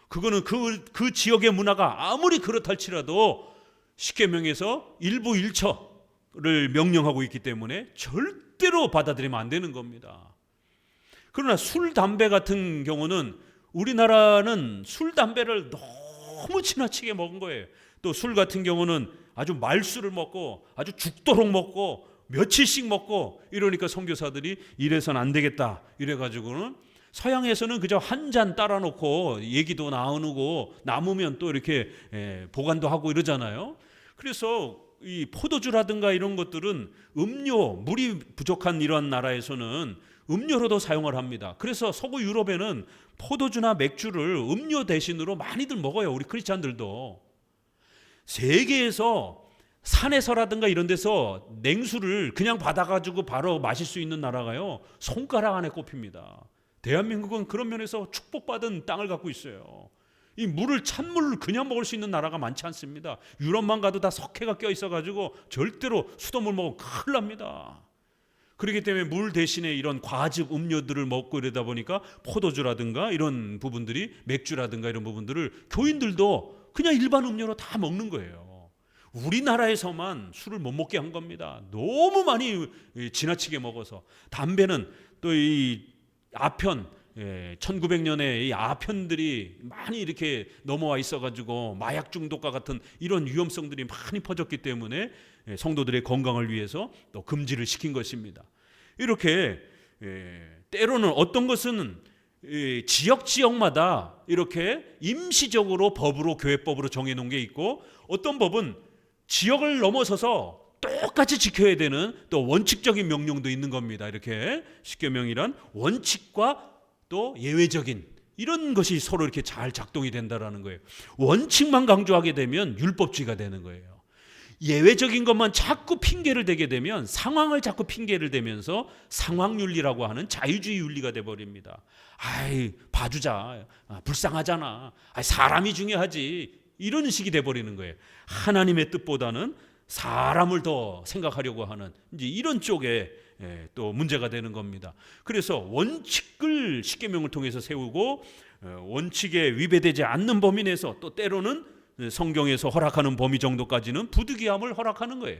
그거는 그 지역의 문화가 아무리 그렇달지라도 십계명에서 일부 일처를 명령하고 있기 때문에 절대로 받아들이면 안 되는 겁니다. 그러나 술, 담배 같은 경우는 우리나라는 술, 담배를 너무 지나치게 먹은 거예요. 또 술 같은 경우는 아주 말술을 먹고 아주 죽도록 먹고 며칠씩 먹고 이러니까 선교사들이 이래선 안 되겠다 이래가지고는 서양에서는 그저 한 잔 따라 놓고 얘기도 나누고 남으면 또 이렇게 보관도 하고 이러잖아요. 그래서 이 포도주라든가 이런 것들은 음료, 물이 부족한 이런 나라에서는 음료로도 사용을 합니다. 그래서 서구 유럽에는 포도주나 맥주를 음료 대신으로 많이들 먹어요. 우리 크리스찬들도. 세계에서 산에서라든가 이런 데서 냉수를 그냥 받아가지고 바로 마실 수 있는 나라가요, 손가락 안에 꼽힙니다. 대한민국은 그런 면에서 축복받은 땅을 갖고 있어요. 이 물을, 찬물을 그냥 먹을 수 있는 나라가 많지 않습니다. 유럽만 가도 다 석회가 껴 있어가지고 절대로 수돗물 먹으면 큰일 납니다. 그렇기 때문에 물 대신에 이런 과즙 음료들을 먹고 이러다 보니까 포도주라든가 이런 부분들이, 맥주라든가 이런 부분들을 교인들도 그냥 일반 음료로 다 먹는 거예요. 우리나라에서만 술을 못 먹게 한 겁니다. 너무 많이 지나치게 먹어서. 담배는 또 이 아편, 1900년에 이 아편들이 많이 이렇게 넘어와 있어가지고 마약 중독과 같은 이런 위험성들이 많이 퍼졌기 때문에 성도들의 건강을 위해서 또 금지를 시킨 것입니다. 이렇게 때로는 어떤 것은 지역마다 이렇게 임시적으로 법으로, 교회법으로 정해놓은 게 있고, 어떤 법은 지역을 넘어서서 똑같이 지켜야 되는 또 원칙적인 명령도 있는 겁니다. 이렇게 십계명이란 원칙과 또 예외적인 이런 것이 서로 이렇게 잘 작동이 된다라는 거예요. 원칙만 강조하게 되면 율법주의가 되는 거예요. 예외적인 것만 자꾸 핑계를 대게 되면 상황을 자꾸 핑계를 대면서 상황윤리라고 하는 자유주의 윤리가 돼버립니다. 봐주자, 불쌍하잖아, 사람이 중요하지, 이런 식이 돼버리는 거예요. 하나님의 뜻보다는 사람을 더 생각하려고 하는 이제 이런 쪽에 또 문제가 되는 겁니다. 그래서 원칙을 십계명을 통해서 세우고 원칙에 위배되지 않는 범위 내에서 또 때로는 성경에서 허락하는 범위 정도까지는 부득이함을 허락하는 거예요.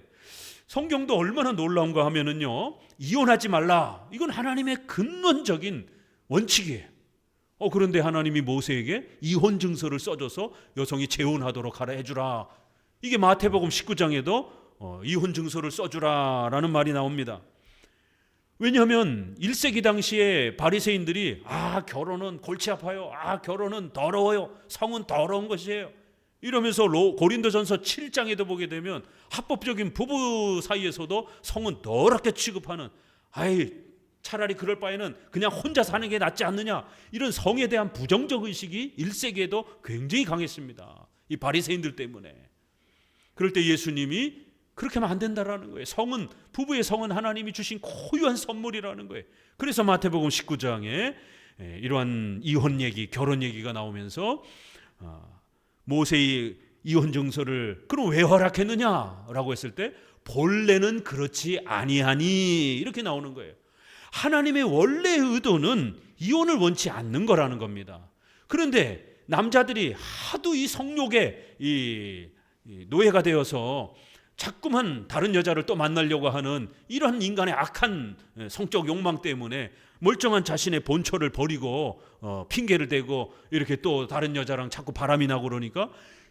성경도 얼마나 놀라운가 하면은요, 이혼하지 말라, 이건 하나님의 근원적인 원칙이에요. 그런데 하나님이 모세에게 이혼 증서를 써줘서 여성이 재혼하도록 하라 해주라. 이게 마태복음 19장에도 이혼 증서를 써주라라는 말이 나옵니다. 왜냐하면 1세기 당시에 바리새인들이 결혼은 골치 아파요, 결혼은 더러워요, 성은 더러운 것이에요, 이러면서 고린도전서 7장에도 보게 되면 합법적인 부부 사이에서도 성은 더럽게 취급하는, 차라리 그럴 바에는 그냥 혼자 사는 게 낫지 않느냐, 이런 성에 대한 부정적 의식이 1세기에도 굉장히 강했습니다. 이 바리새인들 때문에. 그럴 때 예수님이 그렇게 하면 안 된다라는 거예요. 부부의 성은 하나님이 주신 고유한 선물이라는 거예요. 그래서 마태복음 19장에 이러한 이혼 얘기, 결혼 얘기가 나오면서 모세의 이혼 증서를 그럼 왜 허락했느냐라고 했을 때 본래는 그렇지 아니하니, 이렇게 나오는 거예요. 하나님의 원래의 의도는 이혼을 원치 않는 거라는 겁니다. 그런데 남자들이 하도 이 성욕에 이 노예가 되어서 자꾸만 다른 여자를 또 만나려고 하는 이런 인간의 악한 성적 욕망 때문에 멀쩡한 자신의 본처를 버리고 핑계를 대고 이렇게 또 다른 여자랑 자꾸 바람이 나고 그러니까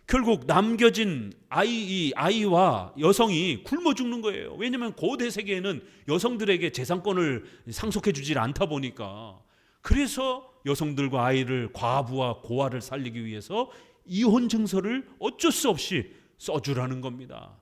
결국 남겨진 아이와 여성이 굶어 죽는 거예요. 왜냐하면 고대 세계에는 여성들에게 재산권을 상속해 주질 않다 보니까. 그래서 여성들과 아이를, 과부와 고아를 살리기 위해서 이혼 증서를 어쩔 수 없이 써주라는 겁니다.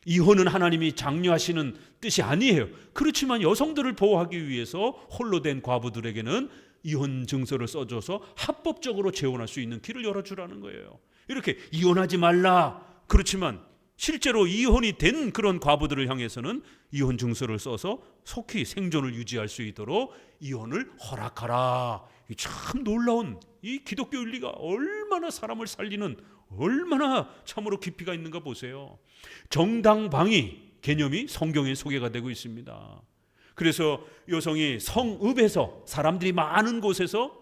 이혼은 하나님이 장려하시는 뜻이 아니에요. 그렇지만 여성들을 보호하기 위해서 홀로 된 과부들에게는 이혼 증서를 써줘서 합법적으로 재혼할 수 있는 길을 열어주라는 거예요. 이렇게 이혼하지 말라, 그렇지만 실제로 이혼이 된 그런 과부들을 향해서는 이혼 증서를 써서 속히 생존을 유지할 수 있도록 이혼을 허락하라. 참 놀라운 이 기독교 윤리가 얼마나 사람을 살리는, 얼마나 참으로 깊이가 있는가 보세요. 정당방위 개념이 성경에 소개가 되고 있습니다. 그래서 여성이 성읍에서, 사람들이 많은 곳에서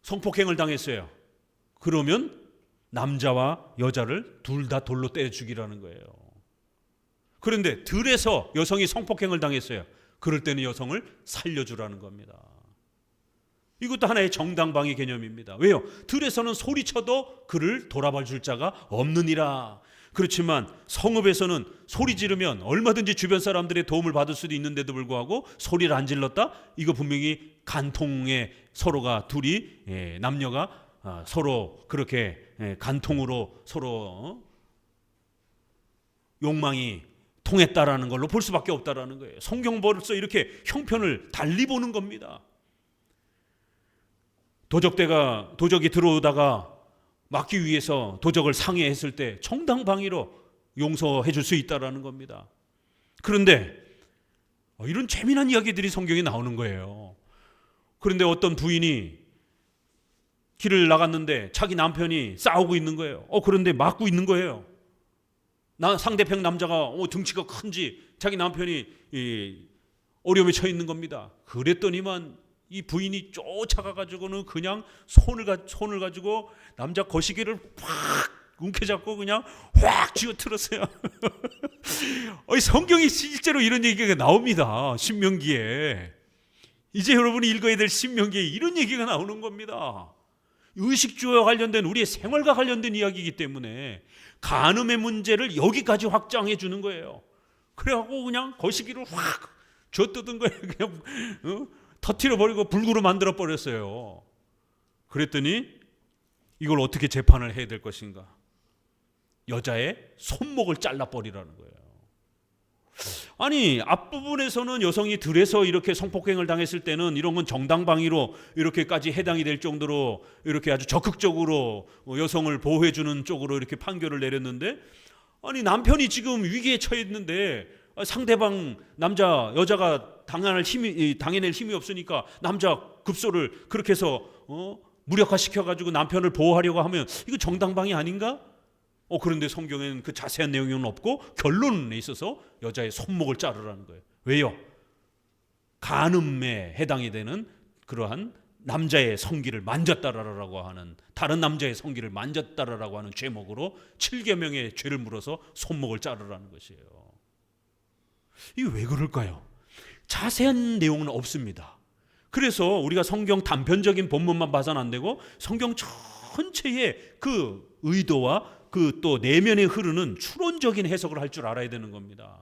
성폭행을 당했어요. 그러면 남자와 여자를 둘 다 돌로 때려 죽이라는 거예요. 그런데 들에서 여성이 성폭행을 당했어요. 그럴 때는 여성을 살려주라는 겁니다. 이것도 하나의 정당방위 개념입니다. 왜요? 들에서는 소리쳐도 그를 돌아봐 줄 자가 없느니라. 그렇지만 성읍에서는 소리 지르면 얼마든지 주변 사람들의 도움을 받을 수도 있는데도 불구하고 소리를 안 질렀다? 이거 분명히 간통에 서로가 둘이 남녀가 서로 그렇게 간통으로 서로 욕망이 통했다라는 걸로 볼 수밖에 없다라는 거예요. 성경 벌써 이렇게 형편을 달리 보는 겁니다. 도적이 들어오다가 막기 위해서 도적을 상해했을 때 정당방위로 용서해 줄 수 있다라는 겁니다. 그런데 이런 재미난 이야기들이 성경에 나오는 거예요. 그런데 어떤 부인이 길을 나갔는데 자기 남편이 싸우고 있는 거예요. 그런데 맞고 있는 거예요. 상대편 남자가 등치가 큰지 자기 남편이 어려움에 처해 있는 겁니다. 그랬더니만 이 부인이 쫓아가가지고는 그냥 손을 가지고 남자 거시기를 확 움켜잡고 그냥 확 쥐어틀었어요. 성경이 실제로 이런 얘기가 나옵니다. 신명기에. 이제 여러분이 읽어야 될 신명기에 이런 얘기가 나오는 겁니다. 의식주와 관련된 우리의 생활과 관련된 이야기이기 때문에 간음의 문제를 여기까지 확장해 주는 거예요. 그래갖고 그냥 거시기를 확 쥐어뜯은 거예요. 그냥 터뜨려 버리고 불구로 만들어 버렸어요. 그랬더니 이걸 어떻게 재판을 해야 될 것인가? 여자의 손목을 잘라 버리라는 거예요. 아니, 앞부분에서는 여성이 들에서 이렇게 성폭행을 당했을 때는 이런 건 정당방위로 이렇게까지 해당이 될 정도로 이렇게 아주 적극적으로 여성을 보호해 주는 쪽으로 이렇게 판결을 내렸는데, 아니 남편이 지금 위기에 처해 있는데 상대방 여자가 당해낼 힘이 없으니까 남자 급소를 그렇게 해서 무력화시켜가지고 남편을 보호하려고 하면 이거 정당방위 아닌가? 그런데 성경에는 그 자세한 내용은 없고 결론에 있어서 여자의 손목을 자르라는 거예요. 왜요? 간음에 해당이 되는 그러한 남자의 성기를 만졌다라고 하는, 다른 남자의 성기를 만졌다라고 하는 죄목으로 7계명의 죄를 물어서 손목을 자르라는 것이에요. 이게 왜 그럴까요? 자세한 내용은 없습니다. 그래서 우리가 성경 단편적인 본문만 봐서는 안 되고 성경 전체의 그 의도와 그 또 내면에 흐르는 추론적인 해석을 할 줄 알아야 되는 겁니다.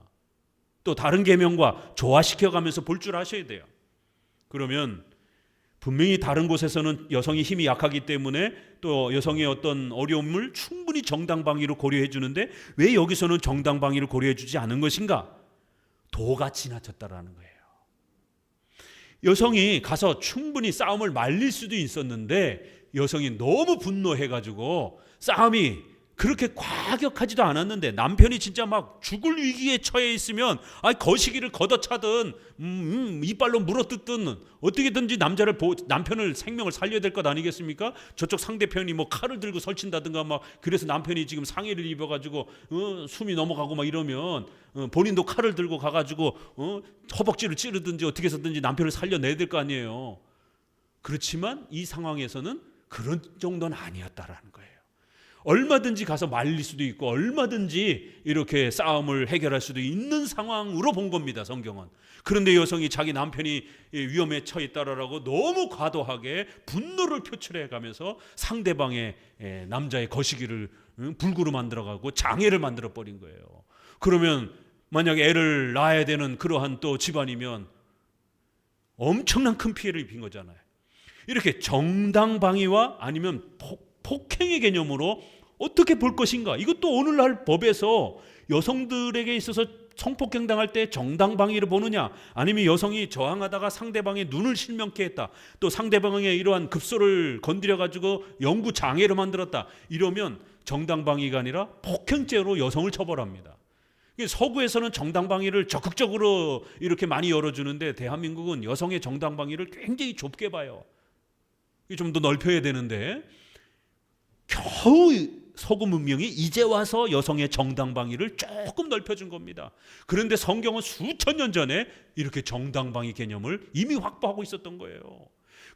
또 다른 계명과 조화시켜가면서 볼 줄 아셔야 돼요. 그러면 분명히 다른 곳에서는 여성이 힘이 약하기 때문에 또 여성의 어떤 어려움을 충분히 정당방위로 고려해 주는데 왜 여기서는 정당방위를 고려해 주지 않은 것인가? 도가 지나쳤다라는 거예요. 여성이 가서 충분히 싸움을 말릴 수도 있었는데 여성이 너무 분노해가지고 싸움이 그렇게 과격하지도 않았는데 남편이 진짜 막 죽을 위기에 처해 있으면 거시기를 걷어차든 이빨로 물어뜯든 어떻게든지 남편을 생명을 살려야 될 것 아니겠습니까? 저쪽 상대편이 뭐 칼을 들고 설친다든가 막 그래서 남편이 지금 상해를 입어가지고 숨이 넘어가고 막 이러면 본인도 칼을 들고 가가지고 허벅지를 찌르든지 어떻게 해서든지 남편을 살려내야 될 거 아니에요. 그렇지만 이 상황에서는 그런 정도는 아니었다라는 거예요. 얼마든지 가서 말릴 수도 있고 얼마든지 이렇게 싸움을 해결할 수도 있는 상황으로 본 겁니다, 성경은. 그런데 여성이 자기 남편이 위험에 처해 있다라고 너무 과도하게 분노를 표출해 가면서 상대방의 남자의 거시기를 불구로 만들어가고 장애를 만들어 버린 거예요. 그러면 만약에 애를 낳아야 되는 그러한 또 집안이면 엄청난 큰 피해를 입힌 거잖아요. 이렇게 정당방위와 아니면 폭행의 개념으로 어떻게 볼 것인가? 이것도 오늘날 법에서 여성들에게 있어서 성폭행 당할 때 정당방위를 보느냐, 아니면 여성이 저항하다가 상대방의 눈을 실명케 했다, 또 상대방의 이러한 급소를 건드려 가지고 영구 장애를 만들었다, 이러면 정당방위가 아니라 폭행죄로 여성을 처벌합니다. 서구에서는 정당방위를 적극적으로 이렇게 많이 열어주는데 대한민국은 여성의 정당방위를 굉장히 좁게 봐요. 좀 더 넓혀야 되는데 겨우 서구 문명이 이제 와서 여성의 정당방위를 조금 넓혀준 겁니다. 그런데 성경은 수천 년 전에 이렇게 정당방위 개념을 이미 확보하고 있었던 거예요.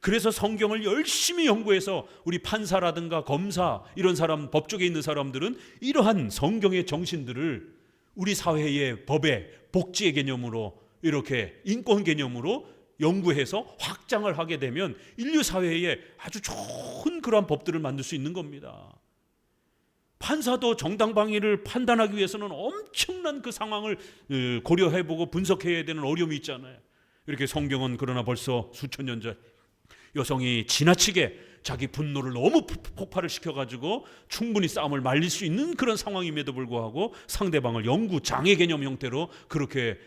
그래서 성경을 열심히 연구해서 우리 판사라든가 검사 이런 사람, 법조계 있는 사람들은 이러한 성경의 정신들을 우리 사회의 법의 복지의 개념으로 이렇게 인권 개념으로 연구해서 확장을 하게 되면 인류 사회에 아주 좋은 그러한 법들을 만들 수 있는 겁니다. 판사도 정당방위를 판단하기 위해서는 엄청난 그 상황을 고려해보고 분석해야 되는 어려움이 있잖아요. 이렇게 성경은 그러나 벌써 수천 년 전 여성이 지나치게 자기 분노를 너무 폭발을 시켜가지고 충분히 싸움을 말릴 수 있는 그런 상황임에도 불구하고 상대방을 영구 장애 개념 형태로 그렇게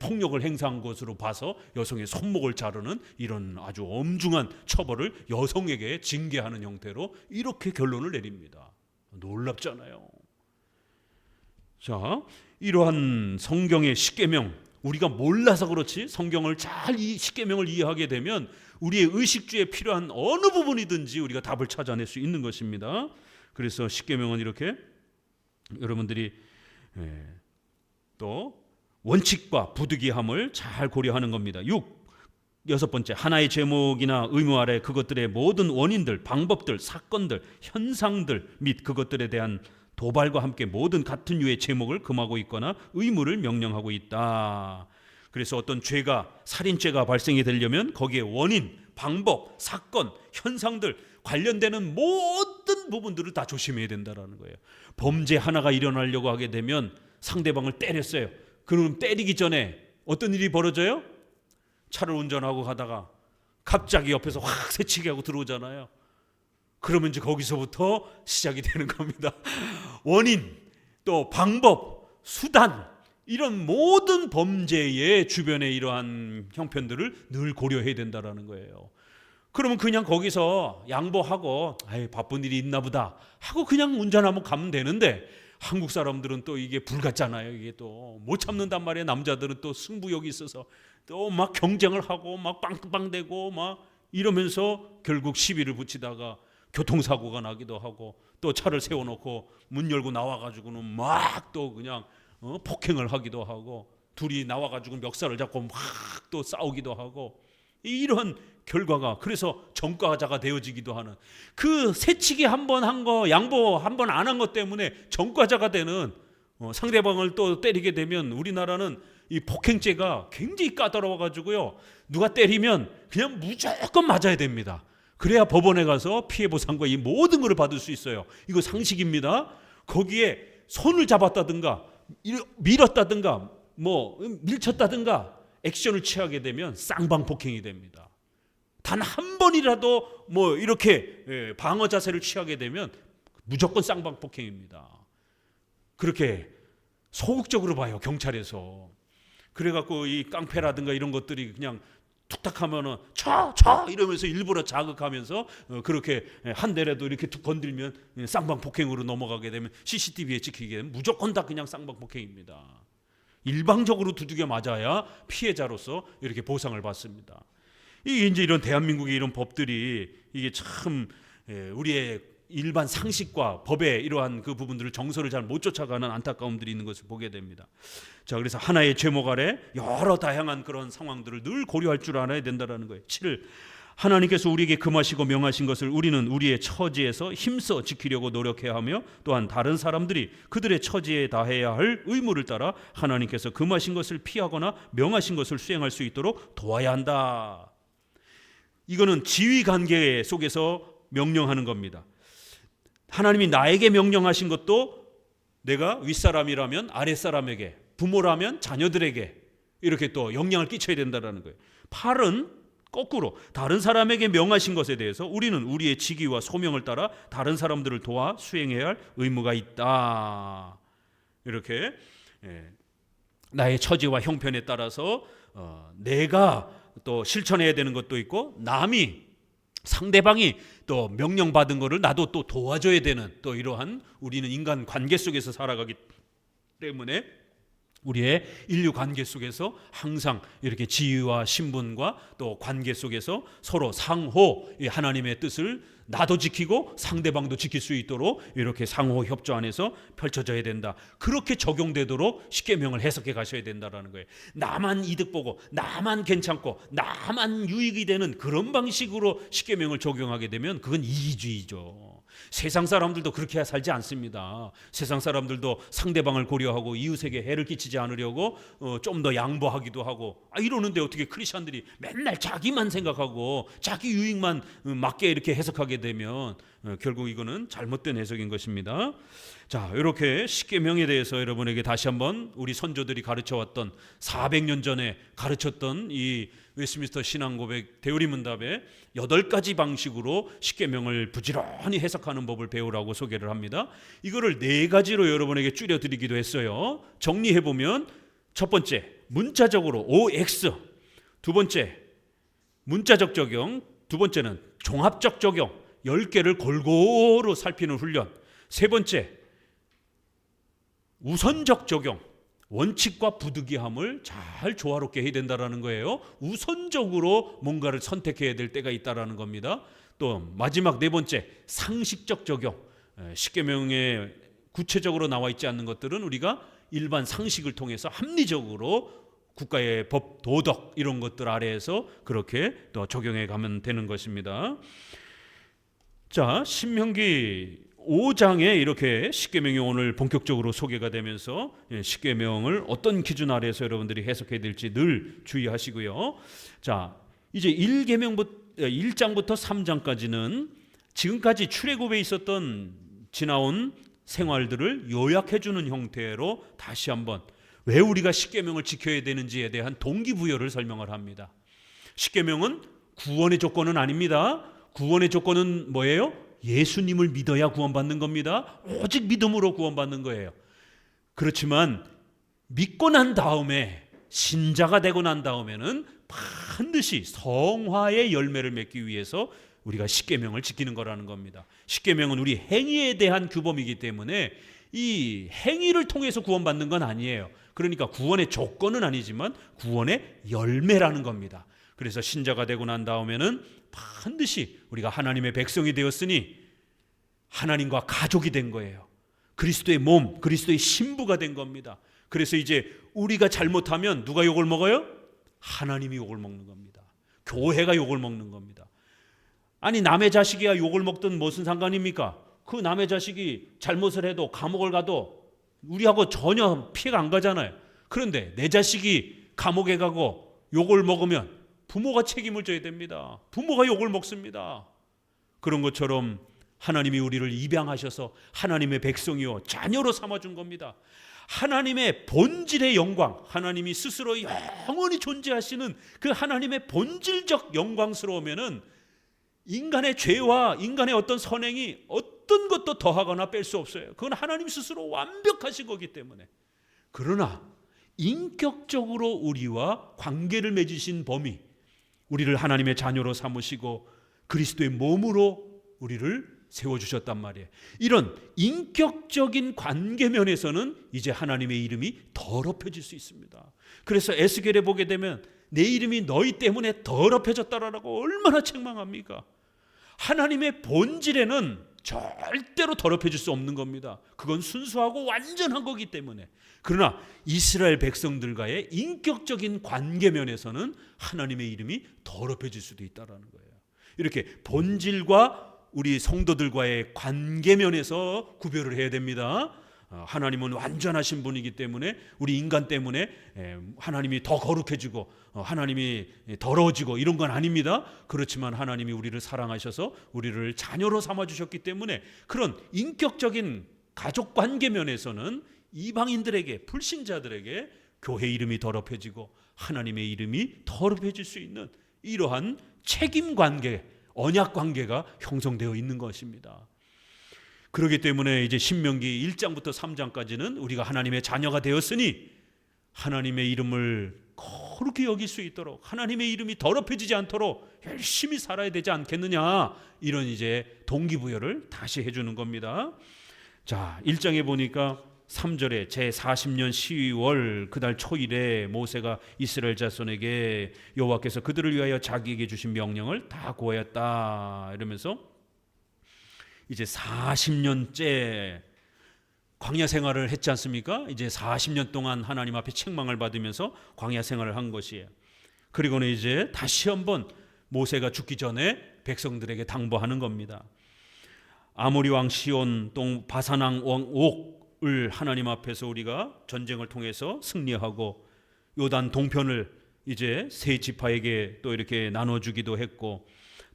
폭력을 행사한 것으로 봐서 여성의 손목을 자르는 이런 아주 엄중한 처벌을 여성에게 징계하는 형태로 이렇게 결론을 내립니다. 놀랍잖아요. 자, 이러한 성경의 십계명, 우리가 몰라서 그렇지 성경을 잘 이 십계명을 이해하게 되면 우리의 의식주에 필요한 어느 부분이든지 우리가 답을 찾아낼 수 있는 것입니다. 그래서 십계명은 이렇게 여러분들이 또 원칙과 부득이함을 잘 고려하는 겁니다. 여섯 번째, 하나의 제목이나 의무 아래 그것들의 모든 원인들, 방법들, 사건들, 현상들 및 그것들에 대한 도발과 함께 모든 같은 유의 제목을 금하고 있거나 의무를 명령하고 있다. 그래서 어떤 죄가, 살인죄가 발생이 되려면 거기에 원인, 방법, 사건, 현상들 관련되는 모든 부분들을 다 조심해야 된다는 거예요. 범죄 하나가 일어나려고 하게 되면 상대방을 때렸어요. 그럼 때리기 전에 어떤 일이 벌어져요? 차를 운전하고 가다가 갑자기 옆에서 확 새치기 하고 들어오잖아요. 그러면 이제 거기서부터 시작이 되는 겁니다. 원인, 또 방법, 수단, 이런 모든 범죄의 주변에 이러한 형편들을 늘 고려해야 된다는 거예요. 그러면 그냥 거기서 양보하고 바쁜 일이 있나 보다 하고 그냥 운전하면 가면 되는데 한국 사람들은 또 이게 불같잖아요. 이게 또 못 참는단 말이에요. 남자들은 또 승부욕이 있어서 또 막 경쟁을 하고 막 빵빵대고 막 이러면서 결국 시비를 붙이다가 교통사고가 나기도 하고, 또 차를 세워놓고 문 열고 나와가지고는 막 또 그냥 폭행을 하기도 하고, 둘이 나와가지고 멱살을 잡고 막 또 싸우기도 하고, 이런 결과가, 그래서 전과자가 되어지기도 하는, 그 새치기 한 번 한 거, 양보 한 번 안 한 것 때문에 전과자가 되는, 상대방을 또 때리게 되면 우리나라는 이 폭행죄가 굉장히 까다로워가지고요, 누가 때리면 그냥 무조건 맞아야 됩니다. 그래야 법원에 가서 피해보상과 이 모든 것을 받을 수 있어요. 이거 상식입니다. 거기에 손을 잡았다든가 밀었다든가 밀쳤다든가 액션을 취하게 되면 쌍방폭행이 됩니다. 단 한 번이라도 이렇게 방어 자세를 취하게 되면 무조건 쌍방폭행입니다. 그렇게 소극적으로 봐요, 경찰에서. 그래갖고 이 깡패라든가 이런 것들이 그냥 툭탁 하면은 쳐 이러면서 일부러 자극하면서 그렇게 한 대라도 이렇게 툭 건들면 쌍방폭행으로 넘어가게 되면, CCTV에 찍히게 되면 무조건 다 그냥 쌍방폭행입니다. 일방적으로 두들겨 맞아야 피해자로서 이렇게 보상을 받습니다. 이게 이제 이런 대한민국의 이런 법들이, 이게 참 우리의 일반 상식과 법의 이러한 그 부분들을, 정서를 잘 못 쫓아가는 안타까움들이 있는 것을 보게 됩니다. 자, 그래서 하나의 제목 아래 여러 다양한 그런 상황들을 늘 고려할 줄 알아야 된다는 거예요. 7. 하나님께서 우리에게 금하시고 명하신 것을 우리는 우리의 처지에서 힘써 지키려고 노력해야 하며, 또한 다른 사람들이 그들의 처지에 다해야 할 의무를 따라 하나님께서 금하신 것을 피하거나 명하신 것을 수행할 수 있도록 도와야 한다. 이거는 지휘관계 속에서 명령하는 겁니다. 하나님이 나에게 명령하신 것도 내가 윗사람이라면 아랫사람에게, 부모라면 자녀들에게 이렇게 또 영향을 끼쳐야 된다는 거예요. 8은 거꾸로 다른 사람에게 명하신 것에 대해서 우리는 우리의 직위와 소명을 따라 다른 사람들을 도와 수행해야 할 의무가 있다. 이렇게 나의 처지와 형편에 따라서 내가 또 실천해야 되는 것도 있고, 상대방이 또 명령받은 것을 나도 또 도와줘야 되는, 또 이러한, 우리는 인간 관계 속에서 살아가기 때문에 우리의 인류 관계 속에서 항상 이렇게 지위와 신분과 또 관계 속에서 서로 상호 하나님의 뜻을 나도 지키고 상대방도 지킬 수 있도록 이렇게 상호 협조 안에서 펼쳐져야 된다. 그렇게 적용되도록 십계명을 해석해 가셔야 된다는 거예요. 나만 이득 보고 나만 괜찮고 나만 유익이 되는 그런 방식으로 십계명을 적용하게 되면 그건 이기주의죠. 세상 사람들도 그렇게 살지 않습니다. 세상 사람들도 상대방을 고려하고 이웃에게 해를 끼치지 않으려고 좀 더 양보하기도 하고, 이러는데 어떻게 크리스천들이 맨날 자기만 생각하고 자기 유익만 맞게 이렇게 해석하게 되면 결국 이거는 잘못된 해석인 것입니다. 자, 이렇게 십계명에 대해서 여러분에게 다시 한번 우리 선조들이 가르쳐왔던 400년 전에 가르쳤던 이 웨스트민스터 신앙고백 대우리문답의 8가지 방식으로 십계명을 부지런히 해석하는 법을 배우라고 소개를 합니다. 이거를 4가지로 여러분에게 줄여드리기도 했어요. 정리해보면, 첫 번째 문자적으로 OX, 두 번째 문자적 적용, 두 번째는 종합적 적용, 10개를 골고루 살피는 훈련, 세 번째 우선적 적용, 원칙과 부득이함을 잘 조화롭게 해야 된다는 거예요. 우선적으로 뭔가를 선택해야 될 때가 있다는 겁니다. 또 마지막 네 번째 상식적 적용, 십계명에 구체적으로 나와 있지 않는 것들은 우리가 일반 상식을 통해서 합리적으로 국가의 법, 도덕 이런 것들 아래에서 그렇게 또 적용해 가면 되는 것입니다. 자, 신명기 5장에 이렇게 십계명이 오늘 본격적으로 소개가 되면서 십계명을 어떤 기준 아래에서 여러분들이 해석해야 될지 늘 주의하시고요. 자, 이제 1장부터 3장까지는 지금까지 출애굽에 있었던 지나온 생활들을 요약해주는 형태로 다시 한번 왜 우리가 십계명을 지켜야 되는지에 대한 동기부여를 설명을 합니다. 십계명은 구원의 조건은 아닙니다. 구원의 조건은 뭐예요? 예수님을 믿어야 구원받는 겁니다. 오직 믿음으로 구원받는 거예요. 그렇지만 믿고 난 다음에, 신자가 되고 난 다음에는 반드시 성화의 열매를 맺기 위해서 우리가 십계명을 지키는 거라는 겁니다. 십계명은 우리 행위에 대한 규범이기 때문에 이 행위를 통해서 구원받는 건 아니에요. 그러니까 구원의 조건은 아니지만 구원의 열매라는 겁니다. 그래서 신자가 되고 난 다음에는 반드시 우리가 하나님의 백성이 되었으니 하나님과 가족이 된 거예요. 그리스도의 몸, 그리스도의 신부가 된 겁니다. 그래서 이제 우리가 잘못하면 누가 욕을 먹어요? 하나님이 욕을 먹는 겁니다. 교회가 욕을 먹는 겁니다. 아니 남의 자식이야 욕을 먹든 무슨 상관입니까? 그 남의 자식이 잘못을 해도 감옥을 가도 우리하고 전혀 피해가 안 가잖아요. 그런데 내 자식이 감옥에 가고 욕을 먹으면 부모가 책임을 져야 됩니다. 부모가 욕을 먹습니다. 그런 것처럼 하나님이 우리를 입양하셔서 하나님의 백성이요 자녀로 삼아준 겁니다. 하나님의 본질의 영광, 하나님이 스스로 영원히 존재하시는 그 하나님의 본질적 영광스러우면은 인간의 죄와 인간의 어떤 선행이 어떤 것도 더하거나 뺄 수 없어요. 그건 하나님 스스로 완벽하신 거기 때문에. 그러나 인격적으로 우리와 관계를 맺으신 범위, 우리를 하나님의 자녀로 삼으시고 그리스도의 몸으로 우리를 세워주셨단 말이에요. 이런 인격적인 관계 면에서는 이제 하나님의 이름이 더럽혀질 수 있습니다. 그래서 에스겔에 보게 되면 내 이름이 너희 때문에 더럽혀졌다라고 얼마나 책망합니까? 하나님의 본질에는 절대로 더럽혀질 수 없는 겁니다. 그건 순수하고 완전한 거기 때문에. 그러나 이스라엘 백성들과의 인격적인 관계 면에서는 하나님의 이름이 더럽혀질 수도 있다는 거예요. 이렇게 본질과 우리 성도들과의 관계 면에서 구별을 해야 됩니다. 하나님은 완전하신 분이기 때문에 우리 인간 때문에 하나님이 더 거룩해지고 하나님이 더러워지고 이런 건 아닙니다. 그렇지만 하나님이 우리를 사랑하셔서 우리를 자녀로 삼아주셨기 때문에 그런 인격적인 가족 관계 면에서는 이방인들에게, 불신자들에게 교회 이름이 더럽혀지고 하나님의 이름이 더럽혀질 수 있는 이러한 책임 관계, 언약 관계가 형성되어 있는 것입니다. 그렇기 때문에 이제 신명기 1장부터 3장까지는 우리가 하나님의 자녀가 되었으니 하나님의 이름을 거룩히 여길 수 있도록, 하나님의 이름이 더럽혀지지 않도록 열심히 살아야 되지 않겠느냐, 이런 이제 동기부여를 다시 해주는 겁니다. 자, 1장에 보니까 3절에 제40년 10월 그달 초일에 모세가 이스라엘 자손에게 여호와께서 그들을 위하여 자기에게 주신 명령을 다 고하였다 이러면서 이제 40년째 광야 생활을 했지 않습니까? 이제 40년 동안 하나님 앞에 책망을 받으면서 광야 생활을 한 것이에요. 그리고는 이제 다시 한번 모세가 죽기 전에 백성들에게 당부하는 겁니다. 아모리 왕 시온, 또 바산 왕 옥을 하나님 앞에서 우리가 전쟁을 통해서 승리하고 요단 동편을 이제 세 지파에게 또 이렇게 나눠주기도 했고,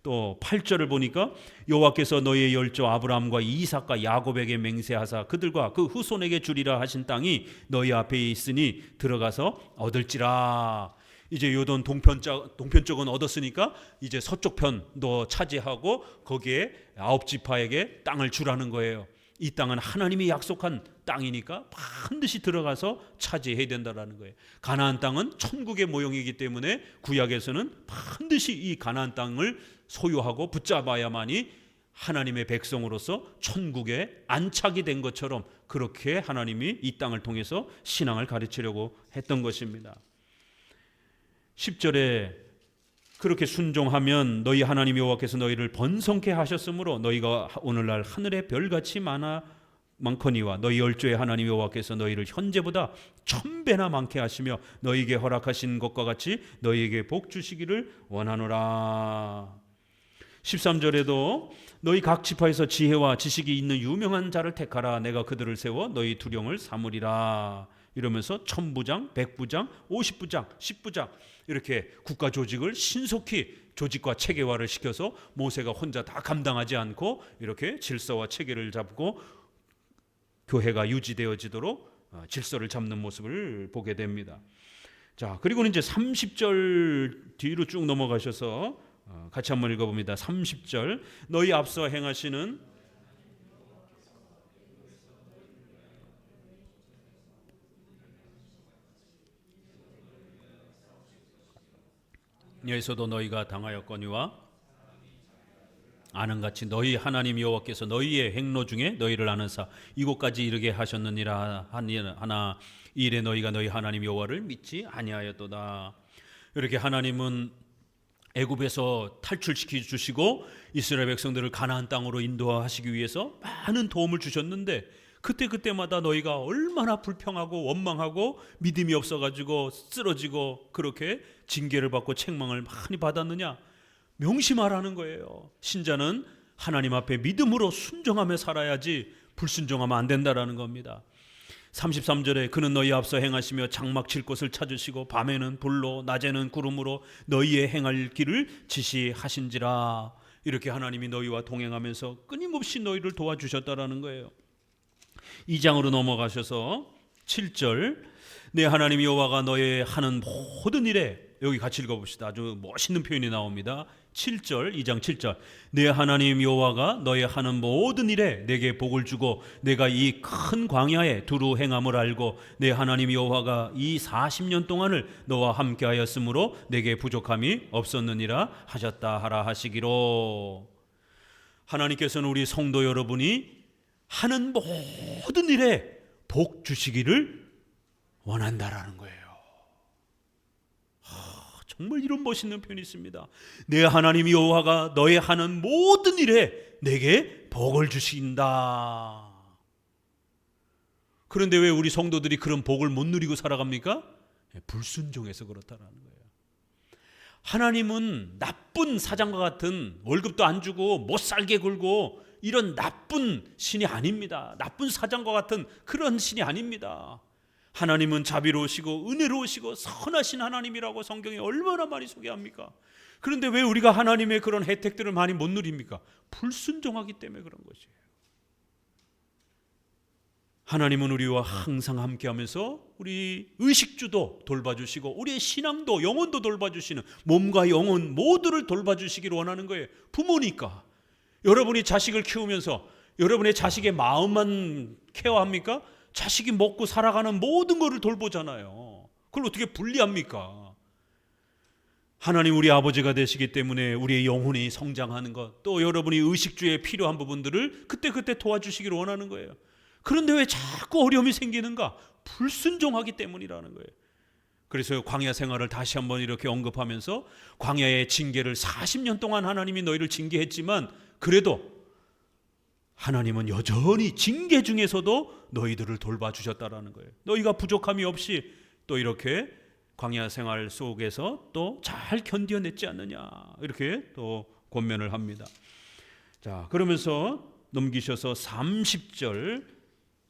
또 8절을 보니까 여호와께서 너희의 열조 아브라함과 이삭과 야곱에게 맹세하사 그들과 그 후손에게 주리라 하신 땅이 너희 앞에 있으니 들어가서 얻을지라. 이제 요단 동편 쪽은 얻었으니까 이제 서쪽 편도 차지하고 거기에 9지파에게 땅을 주라는 거예요. 이 땅은 하나님이 약속한 땅이니까 반드시 들어가서 차지해야 된다는 거예요. 가나안 땅은 천국의 모형이기 때문에 구약에서는 반드시 이 가나안 땅을 소유하고 붙잡아야만이 하나님의 백성으로서 천국에 안착이 된 것처럼 그렇게 하나님이 이 땅을 통해서 신앙을 가르치려고 했던 것입니다. 10절에 그렇게 순종하면 너희 하나님 여호와께서 너희를 번성케 하셨으므로 너희가 오늘날 하늘의 별같이 많거니와 너희 열조의 하나님 여호와께서 너희를 현재보다 1000배나 많게 하시며 너희에게 허락하신 것과 같이 너희에게 복 주시기를 원하노라. 13절에도 너희 각 지파에서 지혜와 지식이 있는 유명한 자를 택하라. 내가 그들을 세워 너희 두령을 삼으리라. 이러면서 1000부장, 100부장, 50부장, 10부장 이렇게 국가 조직을 신속히 조직과 체계화를 시켜서 모세가 혼자 다 감당하지 않고 이렇게 질서와 체계를 잡고 교회가 유지되어지도록 질서를 잡는 모습을 보게 됩니다. 자, 그리고 이제 30절 뒤로 쭉 넘어가셔서 같이 한번 읽어봅니다. 30절 너희 앞서 행하시는 여기서도 너희가 당하였거니와 아는 같이 너희 하나님 여호와께서 너희의 행로 중에 너희를 아는 사 이곳까지 이르게 하셨느니라 하나 이 일에 너희가 너희 하나님 여호와를 믿지 아니하였도다. 이렇게 하나님은 애굽에서 탈출시켜 주시고 이스라엘 백성들을 가나안 땅으로 인도하시기 위해서 많은 도움을 주셨는데 그때마다 너희가 얼마나 불평하고 원망하고 믿음이 없어가지고 쓰러지고 그렇게 징계를 받고 책망을 많이 받았느냐. 명심하라는 거예요. 신자는 하나님 앞에 믿음으로 순종하며 살아야지 불순종하면 안 된다라는 겁니다. 33절에 그는 너희 앞서 행하시며 장막 칠 곳을 찾으시고 밤에는 불로 낮에는 구름으로 너희의 행할 길을 지시하신지라. 이렇게 하나님이 너희와 동행하면서 끊임없이 너희를 도와주셨다라는 거예요. 2장으로 넘어가셔서 7절 내 하나님 여호와가 너의 하는 모든 일에, 여기 같이 읽어봅시다. 아주 멋있는 표현이 나옵니다. 7절, 2장 7절 내 하나님 여호와가 너의 하는 모든 일에 내게 복을 주고 내가 이 큰 광야에 두루 행함을 알고 내 하나님 여호와가 이 40년 동안을 너와 함께 하였으므로 내게 부족함이 없었느니라 하셨다 하라 하시기로. 하나님께서는 우리 성도 여러분이 하는 모든 일에 복 주시기를 원한다라는 거예요. 정말 이런 멋있는 표현이 있습니다. 내 하나님 여호와가 너의 하는 모든 일에 내게 복을 주신다. 그런데 왜 우리 성도들이 그런 복을 못 누리고 살아갑니까? 불순종해서 그렇다라는 거예요. 하나님은 나쁜 사장과 같은 월급도 안 주고 못 살게 굴고 이런 나쁜 신이 아닙니다. 나쁜 사장과 같은 그런 신이 아닙니다. 하나님은 자비로우시고 은혜로우시고 선하신 하나님이라고 성경에 얼마나 많이 소개합니까? 그런데 왜 우리가 하나님의 그런 혜택들을 많이 못 누립니까? 불순종하기 때문에 그런 것이에요. 하나님은 우리와 항상 함께하면서 우리 의식주도 돌봐주시고 우리의 신앙도 영혼도 돌봐주시는, 몸과 영혼 모두를 돌봐주시기를 원하는 거예요. 부모니까 여러분이 자식을 키우면서 여러분의 자식의 마음만 케어합니까? 자식이 먹고 살아가는 모든 것을 돌보잖아요. 그걸 어떻게 분리합니까? 하나님 우리 아버지가 되시기 때문에 우리의 영혼이 성장하는 것, 또 여러분이 의식주에 필요한 부분들을 그때그때 도와주시기를 원하는 거예요. 그런데 왜 자꾸 어려움이 생기는가? 불순종하기 때문이라는 거예요. 그래서 광야 생활을 다시 한번 이렇게 언급하면서 광야의 징계를 40년 동안 하나님이 너희를 징계했지만 그래도 하나님은 여전히 징계 중에서도 너희들을 돌봐주셨다라는 거예요. 너희가 부족함이 없이 또 이렇게 광야 생활 속에서 또 잘 견뎌냈지 않느냐, 이렇게 또 권면을 합니다. 자, 그러면서 넘기셔서 30절,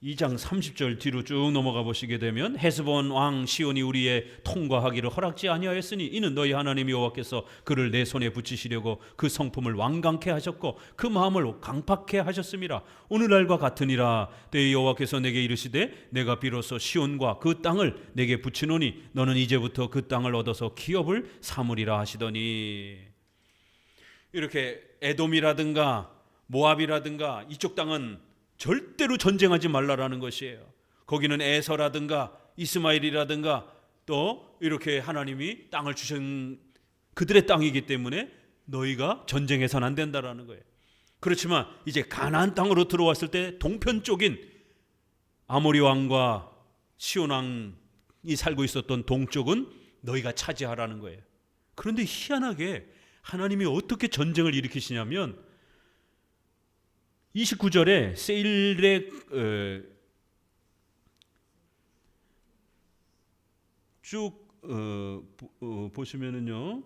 2장 30절 뒤로 쭉 넘어가 보시게 되면 헤스본 왕 시온이 우리의 통과하기를 허락지 아니하였으니 이는 너희 하나님 여호와께서 그를 내 손에 붙이시려고 그 성품을 완강케 하셨고 그 마음을 강팍케 하셨음이라. 오늘날과 같으니라. 내 여호와께서 내게 이르시되 내가 비로소 시온과 그 땅을 내게 붙이노니 너는 이제부터 그 땅을 얻어서 기업을 삼으리라 하시더니, 이렇게 에돔이라든가 모압이라든가 이쪽 땅은 절대로 전쟁하지 말라라는 것이에요. 거기는 에서라든가 이스마엘이라든가 또 이렇게 하나님이 땅을 주신 그들의 땅이기 때문에 너희가 전쟁해서는 안 된다라는 거예요. 그렇지만 이제 가나안 땅으로 들어왔을 때 동편 쪽인 아모리 왕과 시온 왕이 살고 있었던 동쪽은 너희가 차지하라는 거예요. 그런데 희한하게 하나님이 어떻게 전쟁을 일으키시냐면 29절에 세일에 쭉 보시면은요,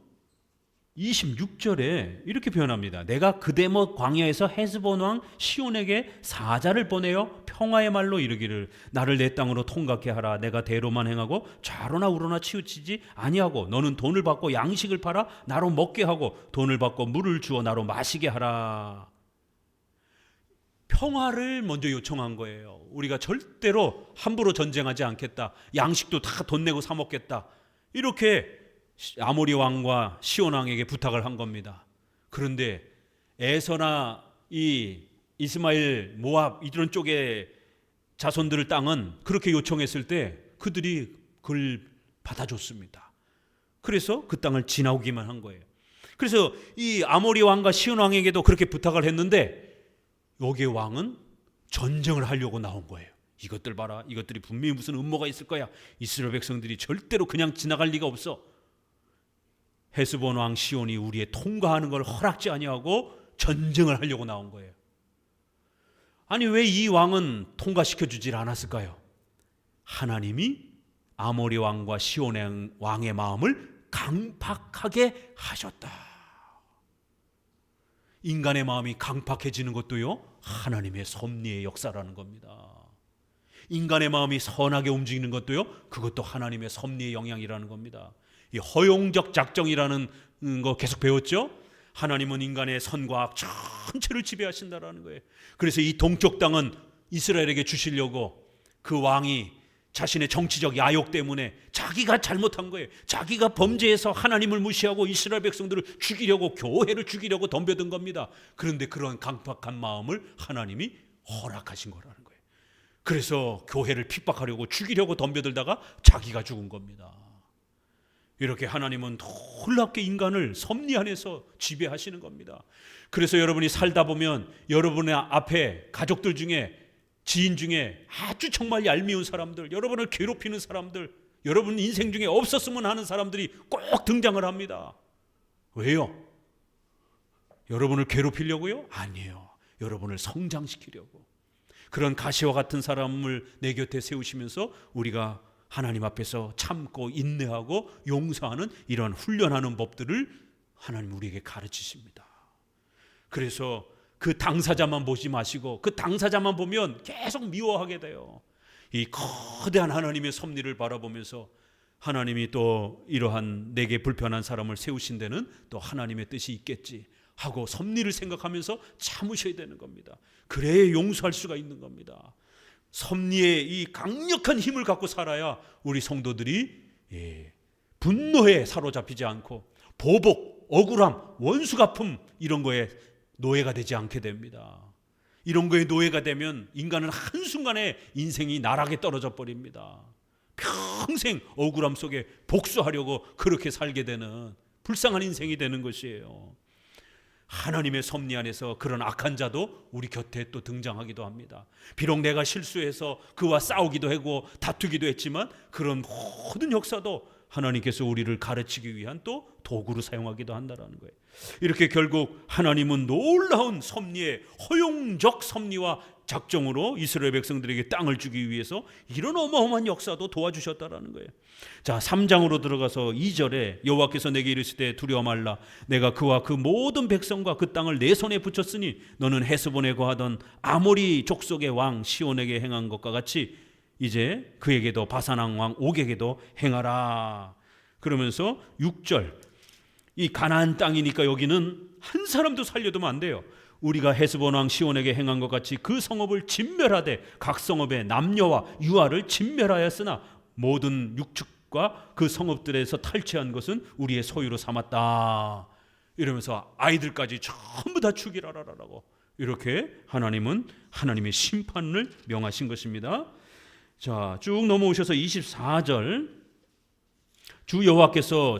26절에 이렇게 표현합니다. 내가 그대못 광야에서 헤스본 왕 시온에게 사자를 보내어 평화의 말로 이르기를 나를 내 땅으로 통각해 하라. 내가 대로만 행하고 좌로나 우로나 치우치지 아니하고 너는 돈을 받고 양식을 팔아 나로 먹게 하고 돈을 받고 물을 주어 나로 마시게 하라. 평화를 먼저 요청한 거예요. 우리가 절대로 함부로 전쟁하지 않겠다. 양식도 다 돈 내고 사 먹겠다. 이렇게 아모리 왕과 시온 왕에게 부탁을 한 겁니다. 그런데 에서나 이 이스마엘, 모압 이런 쪽의 자손들 땅은 그렇게 요청했을 때 그들이 그걸 받아줬습니다. 그래서 그 땅을 지나오기만 한 거예요. 그래서 이 아모리 왕과 시온 왕에게도 그렇게 부탁을 했는데 여기의 왕은 전쟁을 하려고 나온 거예요. 이것들 봐라, 이것들이 분명히 무슨 음모가 있을 거야. 이스라엘 백성들이 절대로 그냥 지나갈 리가 없어. 헤스본 왕 시온이 우리의 통과하는 걸 허락지 아니하고 전쟁을 하려고 나온 거예요. 아니 왜 이 왕은 통과시켜 주질 않았을까요? 하나님이 아모리 왕과 시온 왕의 마음을 강팍하게 하셨다. 인간의 마음이 강팍해지는 것도요, 하나님의 섭리의 역사라는 겁니다. 인간의 마음이 선하게 움직이는 것도요, 그것도 하나님의 섭리의 영향이라는 겁니다. 이 허용적 작정이라는 거 계속 배웠죠? 하나님은 인간의 선과 악 전체를 지배하신다라는 거예요. 그래서 이 동쪽 땅은 이스라엘에게 주시려고 그 왕이 자신의 정치적 야욕 때문에 자기가 잘못한 거예요. 자기가 범죄해서 하나님을 무시하고 이스라엘 백성들을 죽이려고, 교회를 죽이려고 덤벼든 겁니다. 그런데 그런 강팍한 마음을 하나님이 허락하신 거라는 거예요. 그래서 교회를 핍박하려고 죽이려고 덤벼들다가 자기가 죽은 겁니다. 이렇게 하나님은 놀랍게 인간을 섭리 안에서 지배하시는 겁니다. 그래서 여러분이 살다 보면 여러분의 앞에 가족들 중에, 지인 중에 아주 정말 얄미운 사람들, 여러분을 괴롭히는 사람들, 여러분 인생 중에 없었으면 하는 사람들이 꼭 등장을 합니다. 왜요? 여러분을 괴롭히려고요? 아니에요. 여러분을 성장시키려고. 그런 가시와 같은 사람을 내 곁에 세우시면서 우리가 하나님 앞에서 참고 인내하고 용서하는 이런 훈련하는 법들을 하나님 우리에게 가르치십니다. 그래서 그 당사자만 보지 마시고 그 당사자만 보면 계속 미워하게 돼요. 이 거대한 하나님의 섭리를 바라보면서 하나님이 또 이러한 내게 불편한 사람을 세우신 데는 또 하나님의 뜻이 있겠지 하고 섭리를 생각하면서 참으셔야 되는 겁니다. 그래야 용서할 수가 있는 겁니다. 섭리의 이 강력한 힘을 갖고 살아야 우리 성도들이 분노에 사로잡히지 않고 보복, 억울함, 원수 갚음 이런 거에 노예가 되지 않게 됩니다. 이런 거에 노예가 되면 인간은 한순간에 인생이 나락에 떨어져 버립니다. 평생 억울함 속에 복수하려고 그렇게 살게 되는 불쌍한 인생이 되는 것이에요. 하나님의 섭리 안에서 그런 악한 자도 우리 곁에 또 등장하기도 합니다. 비록 내가 실수해서 그와 싸우기도 하고 다투기도 했지만 그런 모든 역사도 하나님께서 우리를 가르치기 위한 또 도구로 사용하기도 한다는 거예요. 이렇게 결국 하나님은 놀라운 섭리의 허용적 섭리와 작정으로 이스라엘 백성들에게 땅을 주기 위해서 이런 어마어마한 역사도 도와주셨다라는 거예요. 자, 3장으로 들어가서 2절에 여호와께서 내게 이르시되 두려워 말라. 내가 그와 그 모든 백성과 그 땅을 내 손에 붙였으니 너는 헤스본에 거하던 아모리 족속의 왕 시온에게 행한 것과 같이 이제 그에게도 바산 왕 옥에게도 행하라. 그러면서 6절, 이 가나안 땅이니까 여기는 한 사람도 살려두면 안 돼요. 우리가 헤스본 왕 시온에게 행한 것 같이 그 성읍을 진멸하되 각 성읍의 남녀와 유아를 진멸하였으나 모든 육축과 그 성읍들에서 탈취한 것은 우리의 소유로 삼았다. 이러면서 아이들까지 전부 다 죽이라라라고 이렇게 하나님은 하나님의 심판을 명하신 것입니다. 자, 쭉 넘어오셔서 24절,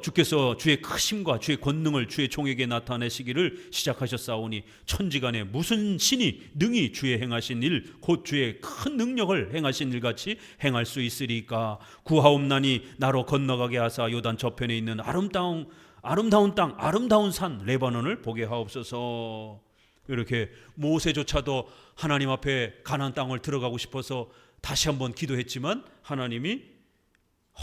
주께서 주의 크심과 주의 권능을 주의 종에게 나타내시기를 시작하셨사오니 천지간에 무슨 신이 능히 주의 행하신 일 곧 주의 큰 능력을 행하신 일같이 행할 수 있으리까. 구하옵나니 나로 건너가게 하사 요단 저편에 있는 아름다운 땅 아름다운 산 레바논을 보게 하옵소서. 이렇게 모세조차도 하나님 앞에 가나안 땅을 들어가고 싶어서 다시 한번 기도했지만 하나님이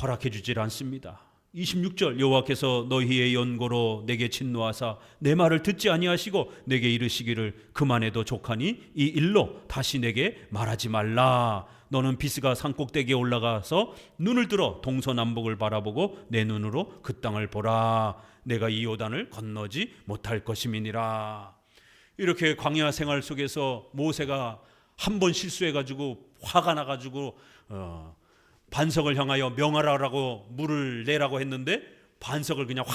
허락해 주질 않습니다. 26절, 여호와께서 너희의 연고로 내게 진노하사 내 말을 듣지 아니하시고 내게 이르시기를 그만해도 족하니 이 일로 다시 내게 말하지 말라. 너는 비스가 산꼭대기에 올라가서 눈을 들어 동서남북을 바라보고 내 눈으로 그 땅을 보라. 내가 이 요단을 건너지 못할 것임이니라. 이렇게 광야 생활 속에서 모세가 한 번 실수해가지고 화가 나가지고 반석을 향하여 명하라고 물을 내라고 했는데 반석을 그냥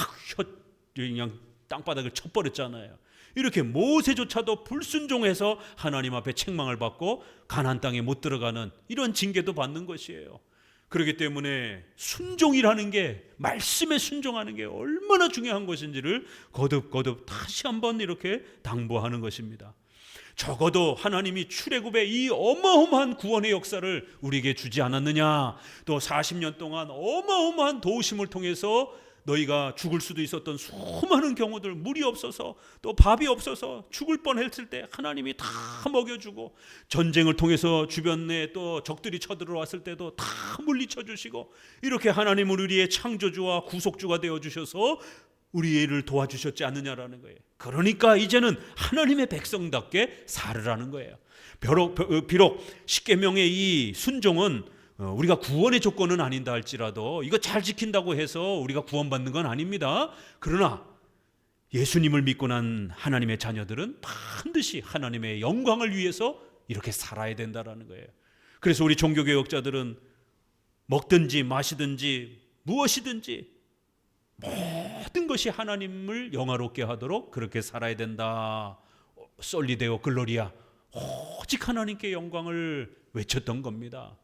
그냥 땅바닥을 쳐버렸잖아요. 이렇게 모세조차도 불순종해서 하나님 앞에 책망을 받고 가나안 땅에 못 들어가는 이런 징계도 받는 것이에요. 그렇기 때문에 순종이라는 게, 말씀에 순종하는 게 얼마나 중요한 것인지를 거듭 다시 한번 이렇게 당부하는 것입니다. 적어도 하나님이 출애굽의 이 어마어마한 구원의 역사를 우리에게 주지 않았느냐, 또 40년 동안 어마어마한 도우심을 통해서 너희가 죽을 수도 있었던 수많은 경우들, 물이 없어서 또 밥이 없어서 죽을 뻔했을 때 하나님이 다 먹여주고, 전쟁을 통해서 주변에 또 적들이 쳐들어왔을 때도 다 물리쳐 주시고, 이렇게 하나님은 우리의 창조주와 구속주가 되어주셔서 우리를 도와주셨지 않느냐라는 거예요. 그러니까 이제는 하나님의 백성답게 살으라는 거예요. 비록 십계명의 이 순종은 우리가 구원의 조건은 아닌다 할지라도 이거 잘 지킨다고 해서 우리가 구원받는 건 아닙니다. 그러나 예수님을 믿고 난 하나님의 자녀들은 반드시 하나님의 영광을 위해서 이렇게 살아야 된다라는 거예요. 그래서 우리 종교개혁자들은 먹든지 마시든지 무엇이든지 모든 것이 하나님을 영화롭게 하도록 그렇게 살아야 된다. 솔리데오 글로리아, 오직 하나님께 영광을 외쳤던 겁니다.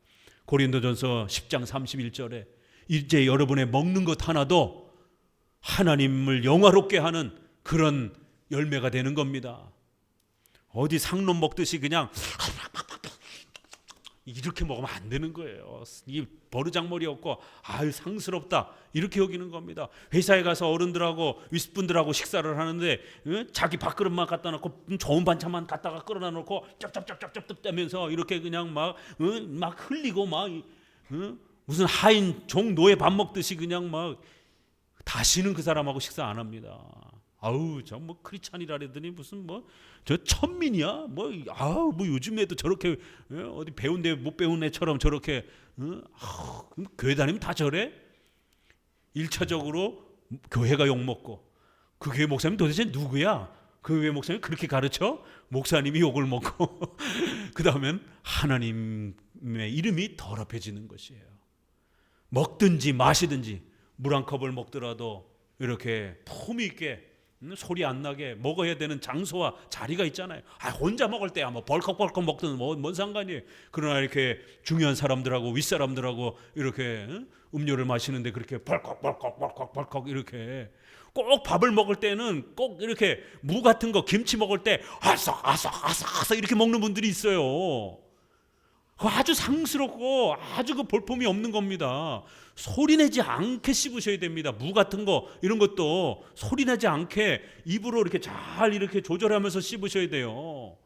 고린도전서 10장 31절에 이제 여러분의 먹는 것 하나도 하나님을 영화롭게 하는 그런 열매가 되는 겁니다. 어디 상놈 먹듯이 그냥 이렇게 먹으면 안 되는 거예요. 이 버르장머리 없고 아유 상스럽다 이렇게 여기는 겁니다. 회사에 가서 어른들하고 윗분들하고 식사를 하는데 자기 밥그릇만 갖다 놓고 좋은 반찬만 갖다가 끌어다 놓고 쩝쩝쩝쩝쩝 떼면서 이렇게 그냥 막 흘리고 막 무슨 하인 종 노예 밥 먹듯이 그냥 막 다시는 그 사람하고 식사 안 합니다. 아우 저 뭐 크리스찬이라 그러더니 무슨 뭐 저 천민이야 뭐 요즘에도 저렇게 어디 배운 데 못 배운 애처럼 저렇게 교회 다니면 다 저래? 1차적으로 교회가 욕먹고 그 교회 목사님 도대체 누구야? 그 교회 목사님 그렇게 가르쳐? 목사님이 욕을 먹고 그 다음엔 하나님의 이름이 더럽혀지는 것이에요. 먹든지 마시든지 물 한 컵을 먹더라도 이렇게 품 있게 소리 안 나게 먹어야 되는 장소와 자리가 있잖아요. 혼자 먹을 때야 뭐 벌컥벌컥 먹든 뭔 상관이에요. 그러나 이렇게 중요한 사람들하고 윗사람들하고 이렇게 음료를 마시는데 그렇게 벌컥벌컥 이렇게 꼭 밥을 먹을 때는 꼭 이렇게 무 같은 거 김치 먹을 때 아삭 이렇게 먹는 분들이 있어요. 아주 상스럽고 아주 그 볼품이 없는 겁니다. 소리내지 않게 씹으셔야 됩니다. 무 같은 거 이런 것도 소리내지 않게 입으로 이렇게 잘 이렇게 조절하면서 씹으셔야 돼요.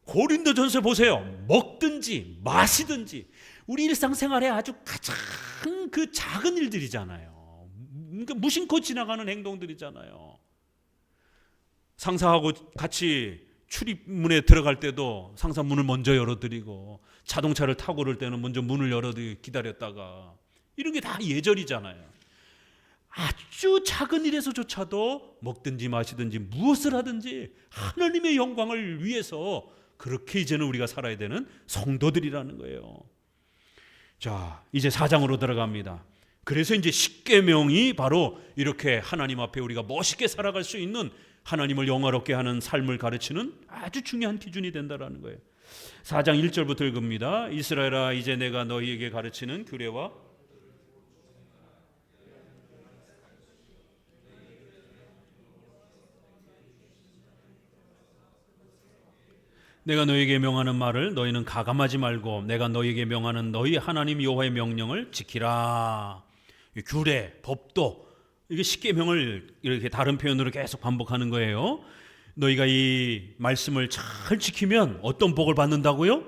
고린도전서 보세요. 먹든지 마시든지 우리 일상생활에 아주 가장 그 작은 일들이잖아요. 그러니까 무심코 지나가는 행동들이잖아요. 상사하고 같이 출입문에 들어갈 때도 상사 문을 먼저 열어드리고 자동차를 타고 그럴 때는 먼저 문을 열어드리고 기다렸다가 이런 게 다 예절이잖아요. 아주 작은 일에서조차도 먹든지 마시든지 무엇을 하든지 하나님의 영광을 위해서 그렇게 이제는 우리가 살아야 되는 성도들이라는 거예요. 자, 이제 4장으로 들어갑니다. 그래서 이제 십계명이 바로 이렇게 하나님 앞에 우리가 멋있게 살아갈 수 있는 하나님을 영화롭게 하는 삶을 가르치는 아주 중요한 기준이 된다라는 거예요. 4장 1절부터 읽습니다. 이스라엘아 이제 내가 너희에게 가르치는 규례와 내가 너희에게 명하는 말을 너희는 가감하지 말고 내가 너희에게 명하는 너희 하나님 여호와의 명령을 지키라. 규례, 법도 이게 십계명을 이렇게 다른 표현으로 계속 반복하는 거예요. 너희가 이 말씀을 잘 지키면 어떤 복을 받는다고요?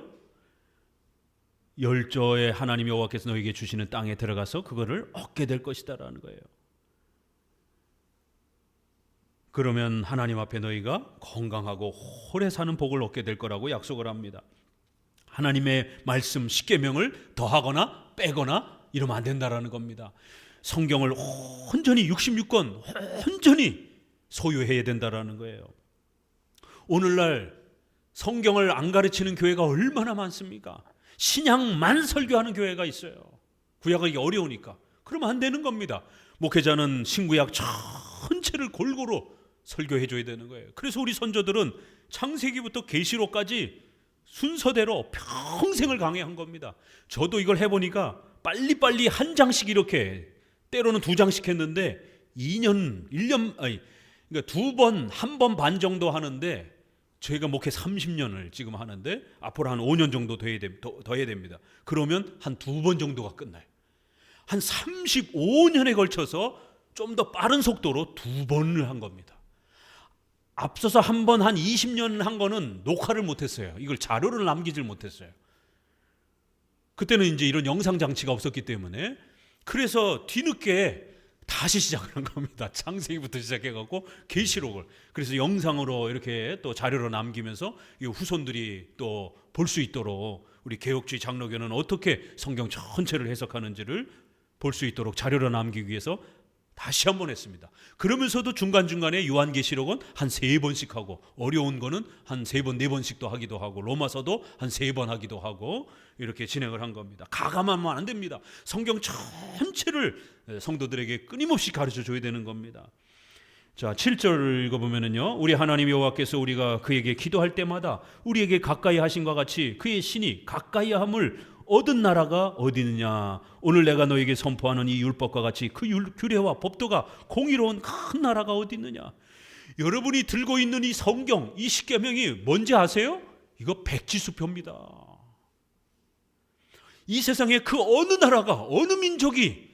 열조의 하나님 여호와께서 너희에게 주시는 땅에 들어가서 그거를 얻게 될 것이다라는 거예요. 그러면 하나님 앞에 너희가 건강하고 오래 사는 복을 얻게 될 거라고 약속을 합니다. 하나님의 말씀 십계명을 더하거나 빼거나 이러면 안 된다라는 겁니다. 성경을 온전히 66권 온전히 소유해야 된다라는 거예요. 오늘날 성경을 안 가르치는 교회가 얼마나 많습니까? 신약만 설교하는 교회가 있어요. 구약하기 어려우니까. 그러면 안 되는 겁니다. 목회자는 신구약 전체를 골고루 설교해 줘야 되는 거예요. 그래서 우리 선조들은 창세기부터 계시록까지 순서대로 평생을 강해한 겁니다. 저도 이걸 해보니까 빨리빨리 한 장씩 이렇게 때로는 2장씩 했는데 1년 그러니까 2번, 1번 반 정도 하는데 저희가 목회 30년을 지금 하는데 앞으로 한 5년 정도 더 해야 됩니다. 그러면 한 2번 정도가 끝나요. 한 35년에 걸쳐서 좀 더 빠른 속도로 2번을 한 겁니다. 앞서서 한 번 한 20년 한 거는 녹화를 못했어요. 이걸 자료를 남기질 못했어요. 그때는 이제 이런 영상 장치가 없었기 때문에. 그래서 뒤늦게 다시 시작을 한 겁니다. 창세기부터 시작해갖고 계시록을. 그래서 영상으로 이렇게 또 자료로 남기면서 이 후손들이 또 볼 수 있도록 우리 개혁주의 장로교는 어떻게 성경 전체를 해석하는지를 볼 수 있도록 자료로 남기기 위해서 다시 한번 했습니다. 그러면서도 중간중간에 요한계시록은 한 3번씩 하고, 어려운 거는 한 3번, 4번씩도 하기도 하고, 로마서도 한 3번 하기도 하고, 이렇게 진행을 한 겁니다. 가감하면 안 됩니다. 성경 전체를 성도들에게 끊임없이 가르쳐 줘야 되는 겁니다. 자, 7절 읽어보면은요, 우리 하나님 여호와께서 우리가 그에게 기도할 때마다 우리에게 가까이 하신과 같이 그의 신이 가까이 함을 얻은 나라가 어디 있느냐. 오늘 내가 너에게 선포하는 이 율법과 같이 그 규례와 법도가 공의로운 큰 나라가 어디 있느냐. 여러분이 들고 있는 이 성경, 이 십계명이 뭔지 아세요? 이거 백지수표입니다. 이 세상에 그 어느 나라가, 어느 민족이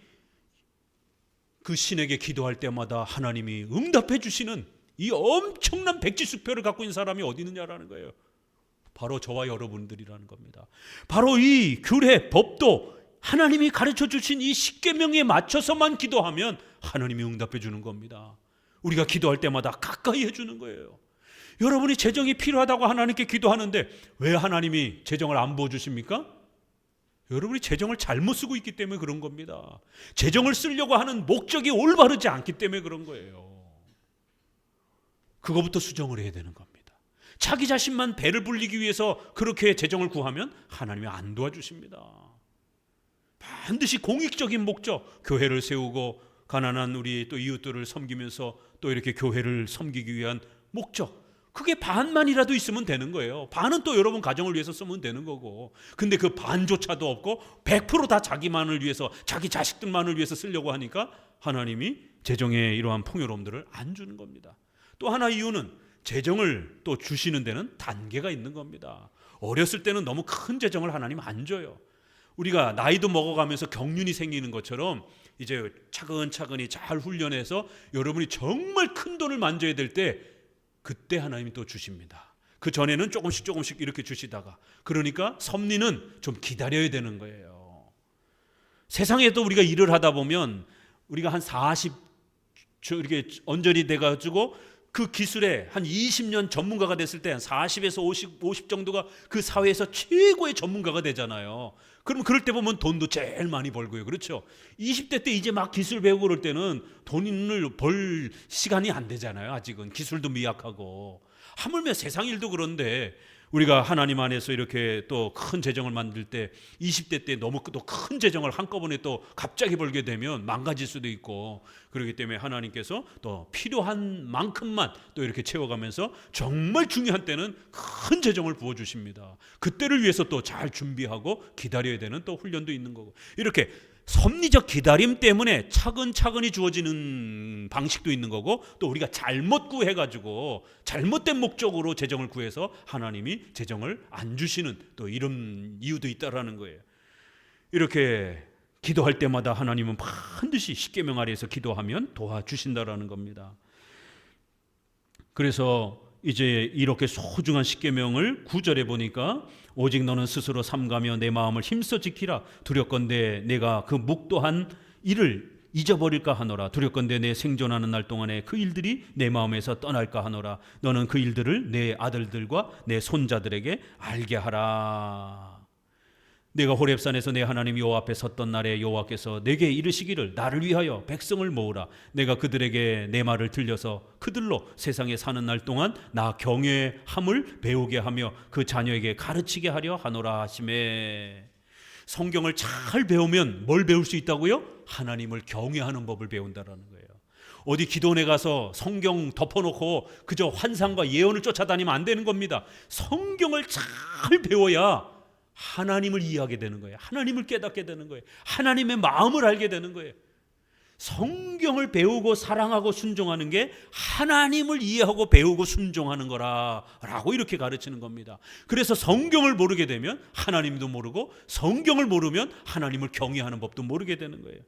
그 신에게 기도할 때마다 하나님이 응답해 주시는 이 엄청난 백지수표를 갖고 있는 사람이 어디 있느냐라는 거예요. 바로 저와 여러분들이라는 겁니다. 바로 이 규례, 법도 하나님이 가르쳐 주신 이 십계명에 맞춰서만 기도하면 하나님이 응답해 주는 겁니다. 우리가 기도할 때마다 가까이 해주는 거예요. 여러분이 재정이 필요하다고 하나님께 기도하는데 왜 하나님이 재정을 안 부어주십니까? 여러분이 재정을 잘못 쓰고 있기 때문에 그런 겁니다. 재정을 쓰려고 하는 목적이 올바르지 않기 때문에 그런 거예요. 그거부터 수정을 해야 되는 겁니다. 자기 자신만 배를 불리기 위해서 그렇게 재정을 구하면 하나님이 안 도와주십니다. 반드시 공익적인 목적, 교회를 세우고 가난한 우리 또 이웃들을 섬기면서 또 이렇게 교회를 섬기기 위한 목적, 그게 반만이라도 있으면 되는 거예요. 반은 또 여러분 가정을 위해서 쓰면 되는 거고, 근데 그 반조차도 없고 100% 다 자기만을 위해서, 자기 자식들만을 위해서 쓰려고 하니까 하나님이 재정의 이러한 풍요로움들을 안 주는 겁니다. 또 하나 이유는 재정을 또 주시는 데는 단계가 있는 겁니다. 어렸을 때는 너무 큰 재정을 하나님 안 줘요. 우리가 나이도 먹어가면서 경륜이 생기는 것처럼 이제 차근차근히 잘 훈련해서 여러분이 정말 큰 돈을 만져야 될 때 그때 하나님이 또 주십니다. 그 전에는 조금씩 이렇게 주시다가, 그러니까 섭리는 좀 기다려야 되는 거예요. 세상에도 우리가 일을 하다 보면 우리가 한 40 이렇게 언저리 돼가지고 그 기술에 한 20년 전문가가 됐을 때 한 40에서 50 정도가 그 사회에서 최고의 전문가가 되잖아요. 그러면 그럴 때 보면 돈도 제일 많이 벌고요. 그렇죠? 20대 때 이제 막 기술 배우고 그럴 때는 돈을 벌 시간이 안 되잖아요. 아직은 기술도 미약하고. 하물며 세상 일도 그런데 우리가 하나님 안에서 이렇게 또 큰 재정을 만들 때 20대 때 너무 또 큰 재정을 한꺼번에 또 갑자기 벌게 되면 망가질 수도 있고, 그렇기 때문에 하나님께서 또 필요한 만큼만 또 이렇게 채워가면서 정말 중요한 때는 큰 재정을 부어주십니다. 그때를 위해서 또 잘 준비하고 기다려야 되는 또 훈련도 있는 거고, 이렇게 섭리적 기다림 때문에 차근차근히 주어지는 방식도 있는 거고, 또 우리가 잘못 구해가지고 잘못된 목적으로 재정을 구해서 하나님이 재정을 안 주시는 또 이런 이유도 있다라는 거예요. 이렇게 기도할 때마다 하나님은 반드시 십계명 아래에서 기도하면 도와주신다라는 겁니다. 그래서 이제 이렇게 소중한 십계명을 9절에 보니까 오직 너는 스스로 삼가며 내 마음을 힘써 지키라. 두렵건대 내가 그 묵도한 일을 잊어버릴까 하노라. 두렵건대 내 생존하는 날 동안에 그 일들이 내 마음에서 떠날까 하노라. 너는 그 일들을 내 아들들과 내 손자들에게 알게 하라. 내가 호렙산에서 내 하나님 여호와 앞에 섰던 날에 여호와께서 내게 이르시기를 나를 위하여 백성을 모으라. 내가 그들에게 내 말을 들려서 그들로 세상에 사는 날 동안 나 경외함을 배우게 하며 그 자녀에게 가르치게 하려 하노라 하시매. 성경을 잘 배우면 뭘 배울 수 있다고요? 하나님을 경외하는 법을 배운다라는 거예요. 어디 기도원에 가서 성경 덮어놓고 그저 환상과 예언을 쫓아다니면 안 되는 겁니다. 성경을 잘 배워야 하나님을 이해하게 되는 거예요. 하나님을 깨닫게 되는 거예요. 하나님의 마음을 알게 되는 거예요. 성경을 배우고 사랑하고 순종하는 게 하나님을 이해하고 배우고 순종하는 거라고 이렇게 가르치는 겁니다. 그래서 성경을 모르게 되면 하나님도 모르고, 성경을 모르면 하나님을 경외하는 법도 모르게 되는 거예요.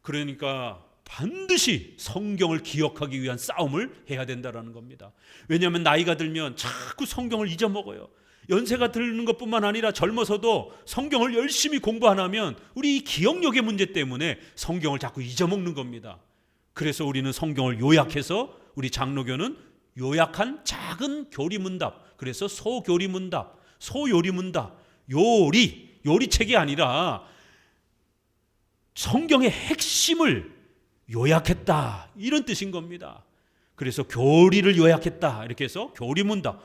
그러니까 반드시 성경을 기억하기 위한 싸움을 해야 된다는 겁니다. 왜냐하면 나이가 들면 자꾸 성경을 잊어먹어요. 연세가 드는 것뿐만 아니라 젊어서도 성경을 열심히 공부 안 하면 우리 기억력의 문제 때문에 성경을 자꾸 잊어먹는 겁니다. 그래서 우리는 성경을 요약해서, 우리 장로교는 요약한 작은 교리문답, 그래서 소교리문답, 소요리문답, 요리책이 아니라 성경의 핵심을 요약했다, 이런 뜻인 겁니다. 그래서 교리를 요약했다 이렇게 해서 교리문답,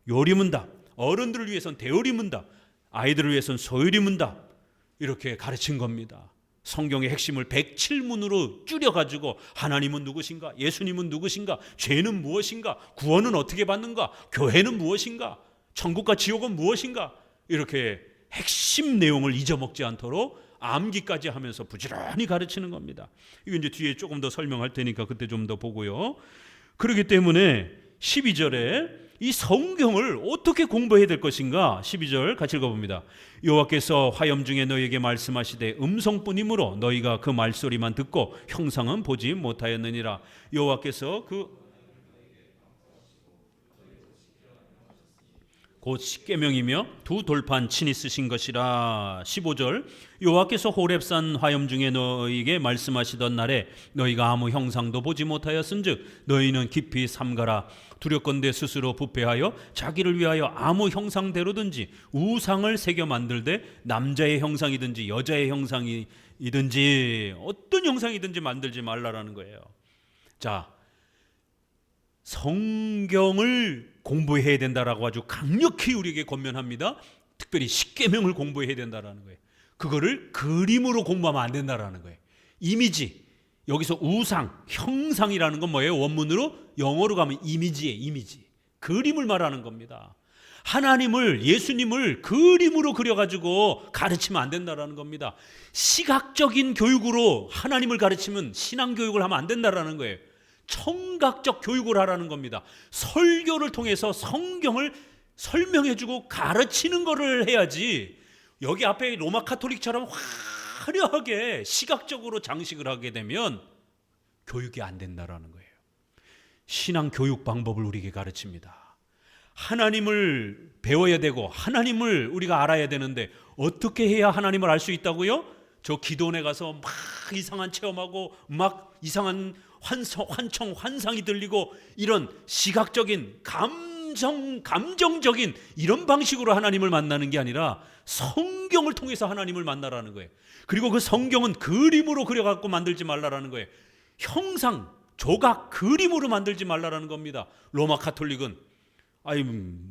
요리문답, 어른들을 위해서는 대요리문답, 아이들을 위해서는 소요리문답, 이렇게 가르친 겁니다. 성경의 핵심을 107문으로 줄여가지고 하나님은 누구신가, 예수님은 누구신가, 죄는 무엇인가, 구원은 어떻게 받는가, 교회는 무엇인가, 천국과 지옥은 무엇인가, 이렇게 핵심 내용을 잊어먹지 않도록 암기까지 하면서 부지런히 가르치는 겁니다. 이거 이제 뒤에 조금 더 설명할 테니까 그때 좀 더 보고요. 그렇기 때문에 12절에 이 성경을 어떻게 공부해야 될 것인가, 12절 같이 읽어봅니다. 여호와께서 화염 중에 너희에게 말씀하시되 음성뿐이므로 너희가 그 말소리만 듣고 형상은 보지 못하였느니라. 여호와께서 곧 십계명이며 두 돌판 친히 쓰신 것이라. 15절 여호와께서 호렙산 화염 중에 너희에게 말씀하시던 날에 너희가 아무 형상도 보지 못하였은즉 너희는 깊이 삼가라. 두렵건대 스스로 부패하여 자기를 위하여 아무 형상대로든지 우상을 새겨 만들되 남자의 형상이든지 여자의 형상이든지 어떤 형상이든지 만들지 말라라는 거예요. 자, 성경을 공부해야 된다라고 아주 강력히 우리에게 권면합니다. 특별히 십계명을 공부해야 된다라는 거예요. 그거를 그림으로 공부하면 안 된다라는 거예요. 이미지, 여기서 우상, 형상이라는 건 뭐예요? 원문으로 영어로 가면 이미지예요. 이미지, 그림을 말하는 겁니다. 하나님을, 예수님을 그림으로 그려가지고 가르치면 안 된다라는 겁니다. 시각적인 교육으로 하나님을 가르치면 신앙교육을 하면 안 된다라는 거예요. 청각적 교육을 하라는 겁니다. 설교를 통해서 성경을 설명해주고 가르치는 것을 해야지, 여기 앞에 로마 카톨릭처럼 화려하게 시각적으로 장식을 하게 되면 교육이 안 된다라는 거예요. 신앙 교육 방법을 우리에게 가르칩니다. 하나님을 배워야 되고 하나님을 우리가 알아야 되는데 어떻게 해야 하나님을 알 수 있다고요? 저 기도원에 가서 막 이상한 체험하고 막 이상한 환상이 들리고 이런 시각적인 감정적인 이런 방식으로 하나님을 만나는 게 아니라 성경을 통해서 하나님을 만나라는 거예요. 그리고 그 성경은 그림으로 그려갖고 만들지 말라라는 거예요. 형상, 조각, 그림으로 만들지 말라라는 겁니다. 로마 카톨릭은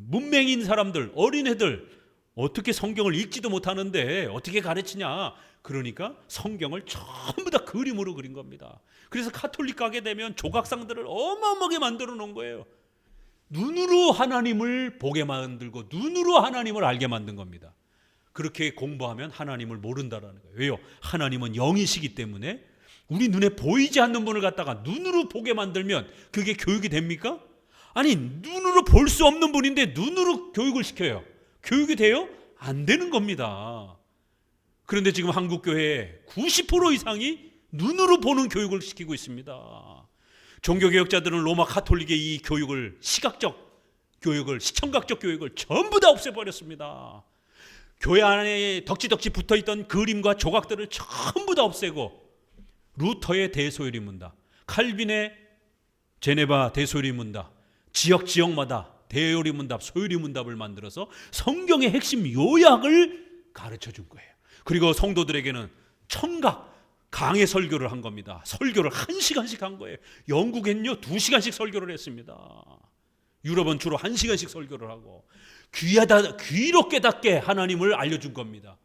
문맹인 사람들, 어린애들 어떻게 성경을 읽지도 못하는데 어떻게 가르치냐. 그러니까 성경을 전부 다 그림으로 그린 겁니다. 그래서 카톨릭 가게 되면 조각상들을 어마어마하게 만들어 놓은 거예요. 눈으로 하나님을 보게 만들고 눈으로 하나님을 알게 만든 겁니다. 그렇게 공부하면 하나님을 모른다라는 거예요. 왜요? 하나님은 영이시기 때문에 우리 눈에 보이지 않는 분을 갖다가 눈으로 보게 만들면 그게 교육이 됩니까? 아니, 눈으로 볼 수 없는 분인데 눈으로 교육을 시켜요. 교육이 돼요? 안 되는 겁니다. 그런데 지금 한국교회의 90% 이상이 눈으로 보는 교육을 시키고 있습니다. 종교개혁자들은 로마 카톨릭의 이 교육을, 시각적 교육을, 시청각적 교육을 전부 다 없애버렸습니다. 교회 안에 덕지덕지 붙어있던 그림과 조각들을 전부 다 없애고 루터의 대소요리문답, 칼빈의 제네바 대소요리문답, 지역마다 대요리문답, 소요리문답을 만들어서 성경의 핵심 요약을 가르쳐준 거예요. 그리고 성도들에게는 청각, 강해 설교를 한 겁니다. 설교를 1시간씩 한 거예요. 영국엔요 2시간씩 설교를 했습니다. 유럽은 주로 1시간씩 설교를 하고 귀로 깨닫게 하나님을 알려준 겁니다.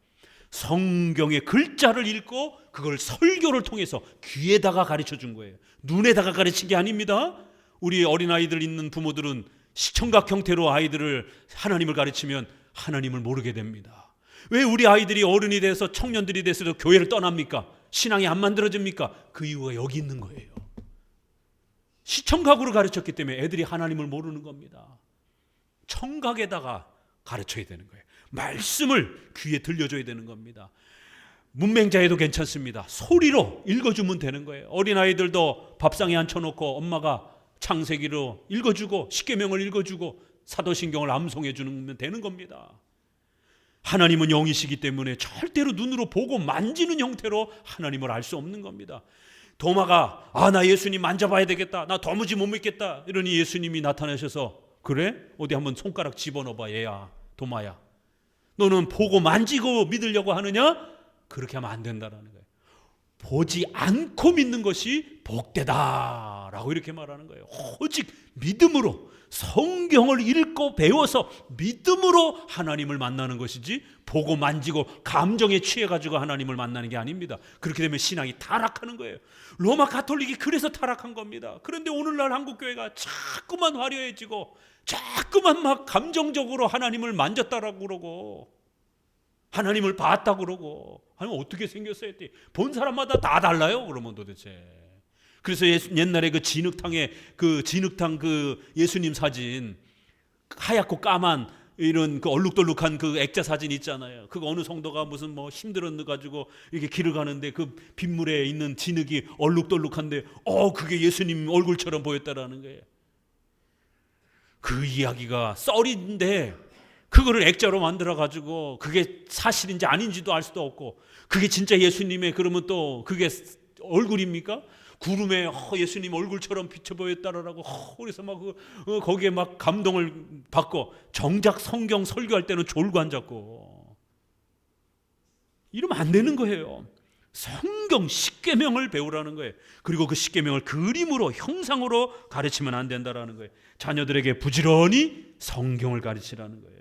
성경의 글자를 읽고 그걸 설교를 통해서 귀에다가 가르쳐준 거예요. 눈에다가 가르친 게 아닙니다. 우리 어린아이들 있는 부모들은 시청각 형태로 아이들을 하나님을 가르치면 하나님을 모르게 됩니다. 왜 우리 아이들이 어른이 돼서 청년들이 돼서도 교회를 떠납니까? 신앙이 안 만들어집니까? 그 이유가 여기 있는 거예요. 시청각으로 가르쳤기 때문에 애들이 하나님을 모르는 겁니다. 청각에다가 가르쳐야 되는 거예요. 말씀을 귀에 들려줘야 되는 겁니다. 문맹자에도 괜찮습니다. 소리로 읽어주면 되는 거예요. 어린아이들도 밥상에 앉혀놓고 엄마가 창세기로 읽어주고 십계명을 읽어주고 사도신경을 암송해 주면 되는 겁니다. 하나님은 영이시기 때문에 절대로 눈으로 보고 만지는 형태로 하나님을 알 수 없는 겁니다. 도마가 나 예수님 만져봐야 되겠다, 나 도무지 못 믿겠다 이러니 예수님이 나타나셔서 그래? 어디 한번 손가락 집어넣어봐. 얘야, 도마야, 너는 보고 만지고 믿으려고 하느냐? 그렇게 하면 안 된다라는 거예요. 보지 않고 믿는 것이 복되다라고 이렇게 말하는 거예요. 오직 믿음으로, 성경을 읽고 배워서 믿음으로 하나님을 만나는 것이지, 보고 만지고 감정에 취해가지고 하나님을 만나는 게 아닙니다. 그렇게 되면 신앙이 타락하는 거예요. 로마 가톨릭이 그래서 타락한 겁니다. 그런데 오늘날 한국교회가 자꾸만 화려해지고 자꾸만 막 감정적으로 하나님을 만졌다라고 그러고 하나님을 봤다고 그러고, 하나님 어떻게 생겼어요? 본 사람마다 다 달라요. 그러면 도대체. 그래서 옛날에 그 진흙탕 그 예수님 사진, 하얗고 까만 이런 그 얼룩덜룩한 그 액자 사진 있잖아요. 그거 어느 성도가 무슨 뭐 힘들어 가지고 이렇게 길을 가는데 그 빗물에 있는 진흙이 얼룩덜룩한데 그게 예수님 얼굴처럼 보였다라는 거예요. 그 이야기가 썰인데 그거를 액자로 만들어 가지고 그게 사실인지 아닌지도 알 수도 없고, 그게 진짜 예수님의 그러면 또 그게 얼굴입니까? 구름에 예수님 얼굴처럼 비쳐 보였다라고 그래서 막 거기에 막 감동을 받고, 정작 성경 설교할 때는 졸고 앉았고, 이러면 안 되는 거예요. 성경 십계명을 배우라는 거예요. 그리고 그 십계명을 그림으로, 형상으로 가르치면 안 된다라는 거예요. 자녀들에게 부지런히 성경을 가르치라는 거예요.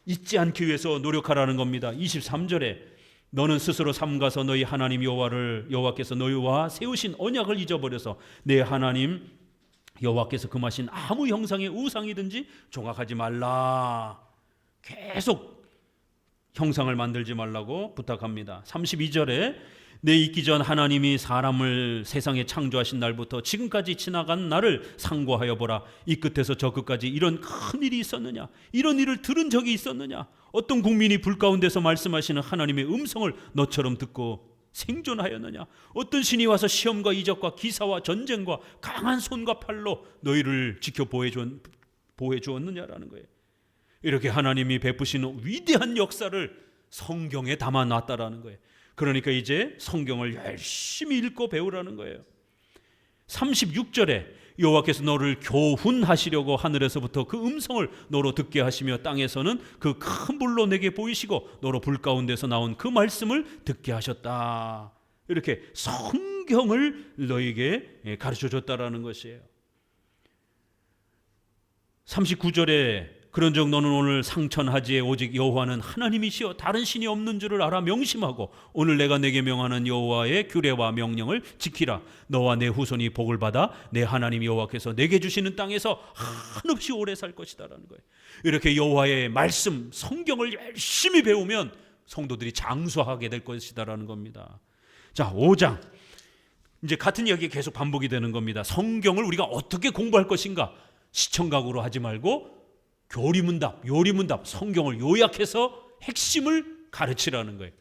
잊지 않기 위해서 노력하라는 겁니다. 23절에 너는 스스로 삼가서 너희 하나님 여호와께서 너희와 세우신 언약을 잊어버려서 내 하나님 여호와께서 금하신 아무 형상의 우상이든지 종악하지 말라. 계속 형상을 만들지 말라고 부탁합니다. 32절에 내 있기 전 하나님이 사람을 세상에 창조하신 날부터 지금까지 지나간 날을 상고하여 보라. 이 끝에서 저 끝까지 이런 큰 일이 있었느냐? 이런 일을 들은 적이 있었느냐? 어떤 국민이 불 가운데서 말씀하시는 하나님의 음성을 너처럼 듣고 생존하였느냐? 어떤 신이 와서 시험과 이적과 기사와 전쟁과 강한 손과 팔로 너희를 지켜 보호해 주었느냐라는 거예요. 이렇게 하나님이 베푸시는 위대한 역사를 성경에 담아놨다라는 거예요. 그러니까 이제 성경을 열심히 읽고 배우라는 거예요. 36절에 여호와께서 너를 교훈하시려고 하늘에서부터 그 음성을 너로 듣게 하시며 땅에서는 그 큰 불로 내게 보이시고 너로 불 가운데서 나온 그 말씀을 듣게 하셨다. 이렇게 성경을 너에게 가르쳐줬다라는 것이에요. 39절에 그런즉 너는 오늘 상천하지에 오직 여호와는 하나님이시여 다른 신이 없는 줄을 알아 명심하고 오늘 내가 내게 명하는 여호와의 규례와 명령을 지키라. 너와 내 후손이 복을 받아 내 하나님 여호와께서 내게 주시는 땅에서 한없이 오래 살 것이다라는 거예요. 이렇게 여호와의 말씀, 성경을 열심히 배우면 성도들이 장수하게 될 것이다라는 겁니다. 자, 5장. 이제 같은 이야기 계속 반복이 되는 겁니다. 성경을 우리가 어떻게 공부할 것인가? 시청각으로 하지 말고 교리문답, 요리문답, 성경을 요약해서 핵심을 가르치라는 거예요.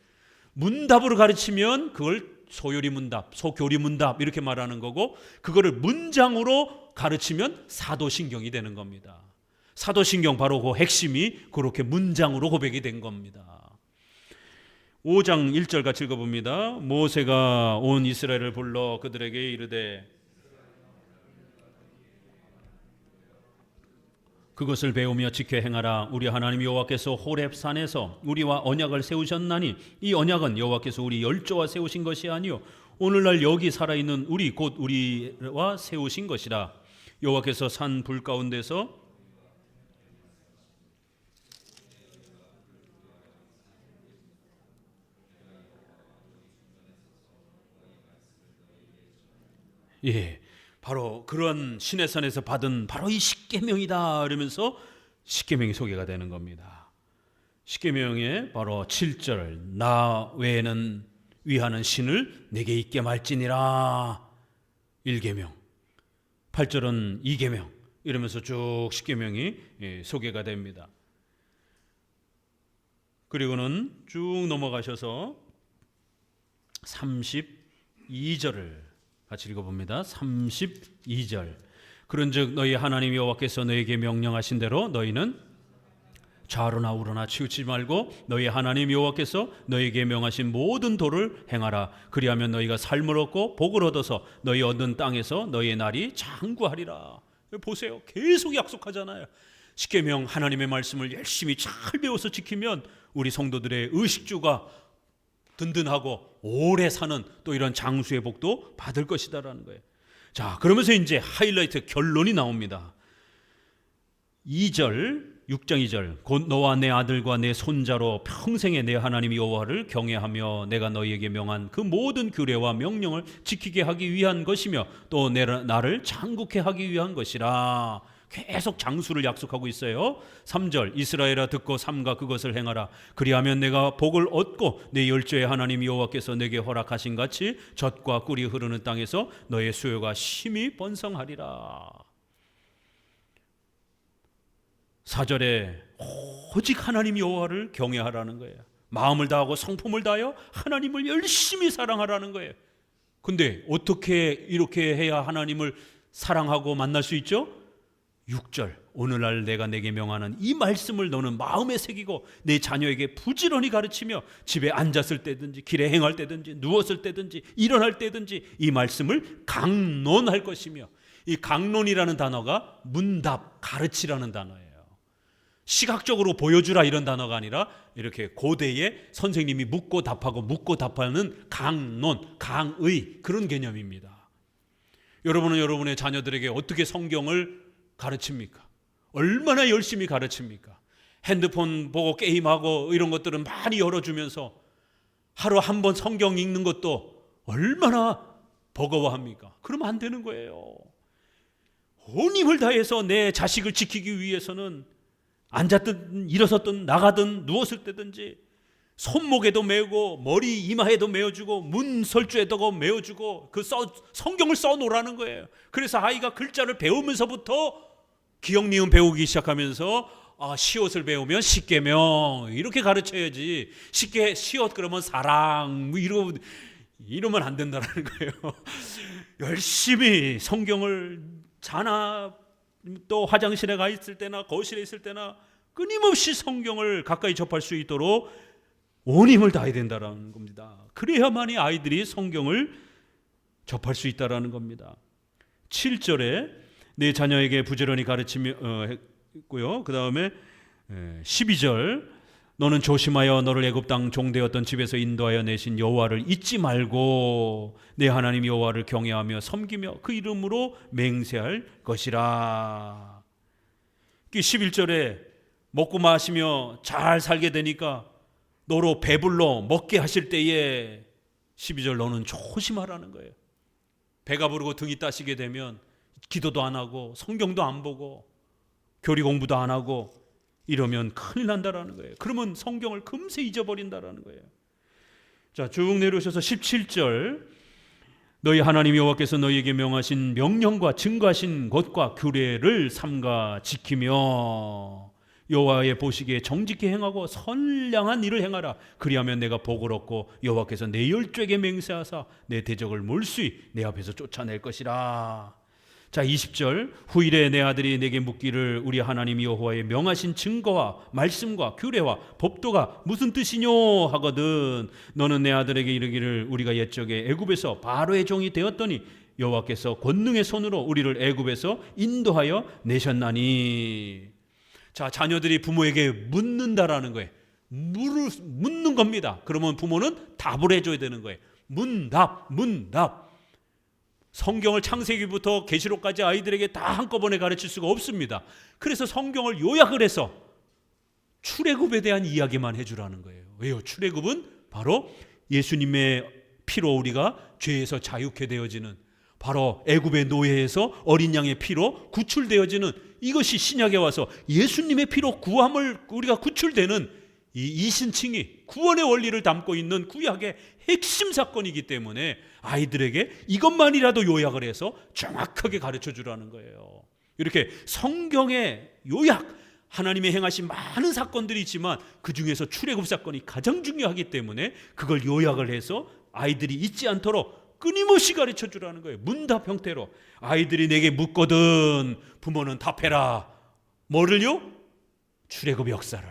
문답으로 가르치면 그걸 소요리문답, 소교리문답 이렇게 말하는 거고, 그거를 문장으로 가르치면 사도신경이 되는 겁니다. 사도신경 바로 그 핵심이 그렇게 문장으로 고백이 된 겁니다. 5장 1절 같이 읽어봅니다. 모세가 온 이스라엘을 불러 그들에게 이르되 그것을 배우며 지켜 행하라. 우리 하나님 여호와께서 호렙산에서 우리와 언약을 세우셨나니 이 언약은 여호와께서 우리 열조와 세우신 것이 아니요 오늘날 여기 살아있는 우리 곧 우리와 세우신 것이라. 여호와께서 산 불 가운데서 바로 그런 시내산에서 받은 바로 이 십계명이다 이러면서 십계명이 소개가 되는 겁니다. 십계명의 바로 7절 나 외에는 위하는 신을 내게 있게 말지니라 1계명, 8절은 2계명 이러면서 쭉 십계명이 소개가 됩니다. 그리고는 쭉 넘어가셔서 32절을 같이 읽어봅니다. 32절. 그런즉 너희 하나님 여호와께서 너희에게 명령하신 대로 너희는 좌로나 우로나 치우치지 말고 너희 하나님 여호와께서 너희에게 명하신 모든 도를 행하라. 그리하면 너희가 삶을 얻고 복을 얻어서 너희 얻는 땅에서 너희의 날이 장구하리라. 보세요. 계속 약속하잖아요. 십계명 하나님의 말씀을 열심히 잘 배워서 지키면 우리 성도들의 의식주가 든든하고 오래 사는 또 이런 장수의 복도 받을 것이다라는 거예요. 자, 그러면서 이제 하이라이트 결론이 나옵니다. 2절 6장 2절 곧 너와 내 아들과 내 손자로 평생에 내 하나님 여호와를 경외하며 내가 너희에게 명한 그 모든 규례와 명령을 지키게 하기 위한 것이며 또 나를 장국케 하기 위한 것이라. 계속 장수를 약속하고 있어요. 3절 이스라엘아 듣고 삼가 그것을 행하라. 그리하면 내가 복을 얻고 내 열조의 하나님 여호와께서 내게 허락하신 같이 젖과 꿀이 흐르는 땅에서 너의 수요가 심히 번성하리라. 4절에 오직 하나님 여호와를 경외하라는 거예요. 마음을 다하고 성품을 다하여 하나님을 열심히 사랑하라는 거예요. 근데 어떻게 이렇게 해야 하나님을 사랑하고 만날 수 있죠? 6절 오늘날 내가 내게 명하는 이 말씀을 너는 마음에 새기고 내 자녀에게 부지런히 가르치며 집에 앉았을 때든지 길에 행할 때든지 누웠을 때든지 일어날 때든지 이 말씀을 강론할 것이며, 이 강론이라는 단어가 문답, 가르치라는 단어예요. 시각적으로 보여주라 이런 단어가 아니라 이렇게 고대에 선생님이 묻고 답하고 묻고 답하는 강론, 강의, 그런 개념입니다. 여러분은 여러분의 자녀들에게 어떻게 성경을 가르칩니까? 얼마나 열심히 가르칩니까? 핸드폰 보고 게임하고 이런 것들은 많이 열어주면서 하루 한 번 성경 읽는 것도 얼마나 버거워합니까? 그러면 안 되는 거예요. 온 힘을 다해서 내 자식을 지키기 위해서는 앉았든 일어섰든 나가든 누웠을 때든지 손목에도 메고 머리 이마에도 메어주고 문설주에도 메어주고 성경을 써놓으라는 거예요. 그래서 아이가 글자를 배우면서부터 기억 니은 배우기 시작하면서 시옷을 배우면 십계명 이렇게 가르쳐야지, 쉽게 시옷 그러면 사랑 뭐 이러면 안 된다는 거예요. 열심히 성경을 자나 또 화장실에 가 있을 때나 거실에 있을 때나 끊임없이 성경을 가까이 접할 수 있도록 온 힘을 다해야 된다는 겁니다. 그래야만이 아이들이 성경을 접할 수 있다는 겁니다. 7절에 내 자녀에게 부지런히 가르치며 했고요. 그 다음에 12절 너는 조심하여 너를 애굽 땅 종되었던 집에서 인도하여 내신 여호와를 잊지 말고 내 하나님 여호와를 경외하며 섬기며 그 이름으로 맹세할 것이라. 11절에 먹고 마시며 잘 살게 되니까 너로 배불러 먹게 하실 때에 12절 너는 조심하라는 거예요. 배가 부르고 등이 따시게 되면 기도도 안 하고 성경도 안 보고 교리 공부도 안 하고 이러면 큰일 난다라는 거예요. 그러면 성경을 금세 잊어버린다라는 거예요. 자, 쭉 내려오셔서 17절 너희 하나님 여호와께서 너희에게 명하신 명령과 증거하신 것과 규례를 삼가 지키며 여호와의 보시기에 정직히 행하고 선량한 일을 행하라. 그리하면 내가 복을 얻고 여호와께서 내 열조에게 맹세하사 내 대적을 몰수히 내 앞에서 쫓아낼 것이라. 자, 20절 후일에 내 아들이 내게 묻기를 우리 하나님 여호와의 명하신 증거와 말씀과 규례와 법도가 무슨 뜻이뇨 하거든 너는 내 아들에게 이르기를 우리가 옛적에 애굽에서 바로의 종이 되었더니 여호와께서 권능의 손으로 우리를 애굽에서 인도하여 내셨나니. 자, 자녀들이 부모에게 묻는다라는 거예요. 묻는 겁니다. 그러면 부모는 답을 해줘야 되는 거예요. 문답. 성경을 창세기부터 계시록까지 아이들에게 다 한꺼번에 가르칠 수가 없습니다. 그래서 성경을 요약을 해서 출애굽에 대한 이야기만 해주라는 거예요. 왜요? 출애굽은 바로 예수님의 피로 우리가 죄에서 자유케 되어지는, 바로 애굽의 노예에서 어린 양의 피로 구출되어지는, 이것이 신약에 와서 예수님의 피로 구함을 우리가 구출되는 이 이신칭이 구원의 원리를 담고 있는 구약의 핵심 사건이기 때문에 아이들에게 이것만이라도 요약을 해서 정확하게 가르쳐 주라는 거예요. 이렇게 성경의 요약, 하나님의 행하신 많은 사건들이 있지만 그 중에서 출애굽 사건이 가장 중요하기 때문에 그걸 요약을 해서 아이들이 잊지 않도록 끊임없이 가르쳐 주라는 거예요. 문답 형태로. 아이들이 내게 묻거든 부모는 답해라. 뭐를요? 출애굽 역사를.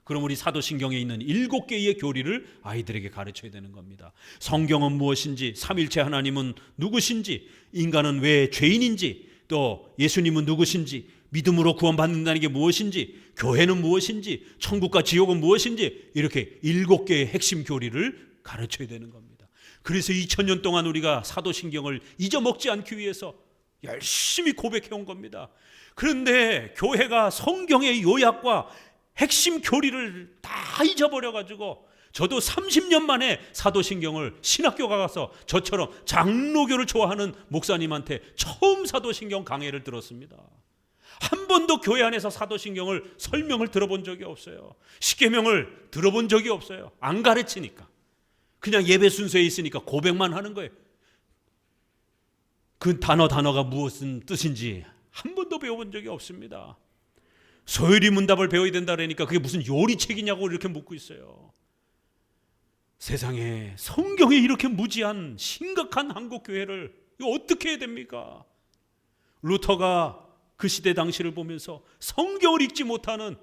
그럼 우리 사도신경에 있는 7개의 교리를 아이들에게 가르쳐야 되는 겁니다. 성경은 무엇인지, 삼일체 하나님은 누구신지, 인간은 왜 죄인인지, 또 예수님은 누구신지, 믿음으로 구원받는다는 게 무엇인지, 교회는 무엇인지, 천국과 지옥은 무엇인지, 이렇게 7개의 핵심 교리를 가르쳐야 되는 겁니다. 그래서 2000년 동안 우리가 사도신경을 잊어먹지 않기 위해서 열심히 고백해 온 겁니다. 그런데 교회가 성경의 요약과 핵심 교리를 다 잊어버려가지고, 저도 30년 만에 사도신경을 신학교 가서 저처럼 장로교를 좋아하는 목사님한테 처음 사도신경 강해를 들었습니다. 한 번도 교회 안에서 사도신경을 설명을 들어본 적이 없어요. 십계명을 들어본 적이 없어요. 안 가르치니까. 그냥 예배 순서에 있으니까 고백만 하는 거예요. 그 단어가 무슨 뜻인지 한 번도 배워본 적이 없습니다. 소요리 문답을 배워야 된다 그러니까 그게 무슨 요리책이냐고 이렇게 묻고 있어요. 세상에 성경에 이렇게 무지한 심각한 한국 교회를 이거 어떻게 해야 됩니까? 루터가 그 시대 당시를 보면서 성경을 읽지 못하는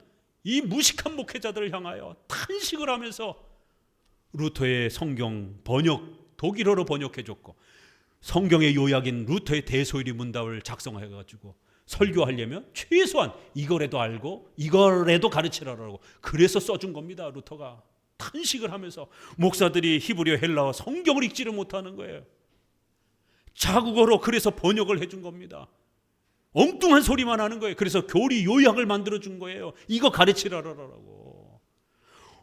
이 무식한 목회자들을 향하여 탄식을 하면서 루터의 성경 번역, 독일어로 번역해 줬고, 성경의 요약인 루터의 대소요리 문답을 작성해 가지고 설교하려면 최소한 이거라도 알고 이거라도 가르치라고, 그래서 써준 겁니다. 루터가 탄식을 하면서 목사들이 히브리어, 헬라어 성경을 읽지를 못하는 거예요. 자국어로 그래서 번역을 해준 겁니다. 엉뚱한 소리만 하는 거예요. 그래서 교리 요약을 만들어준 거예요. 이거 가르치라고.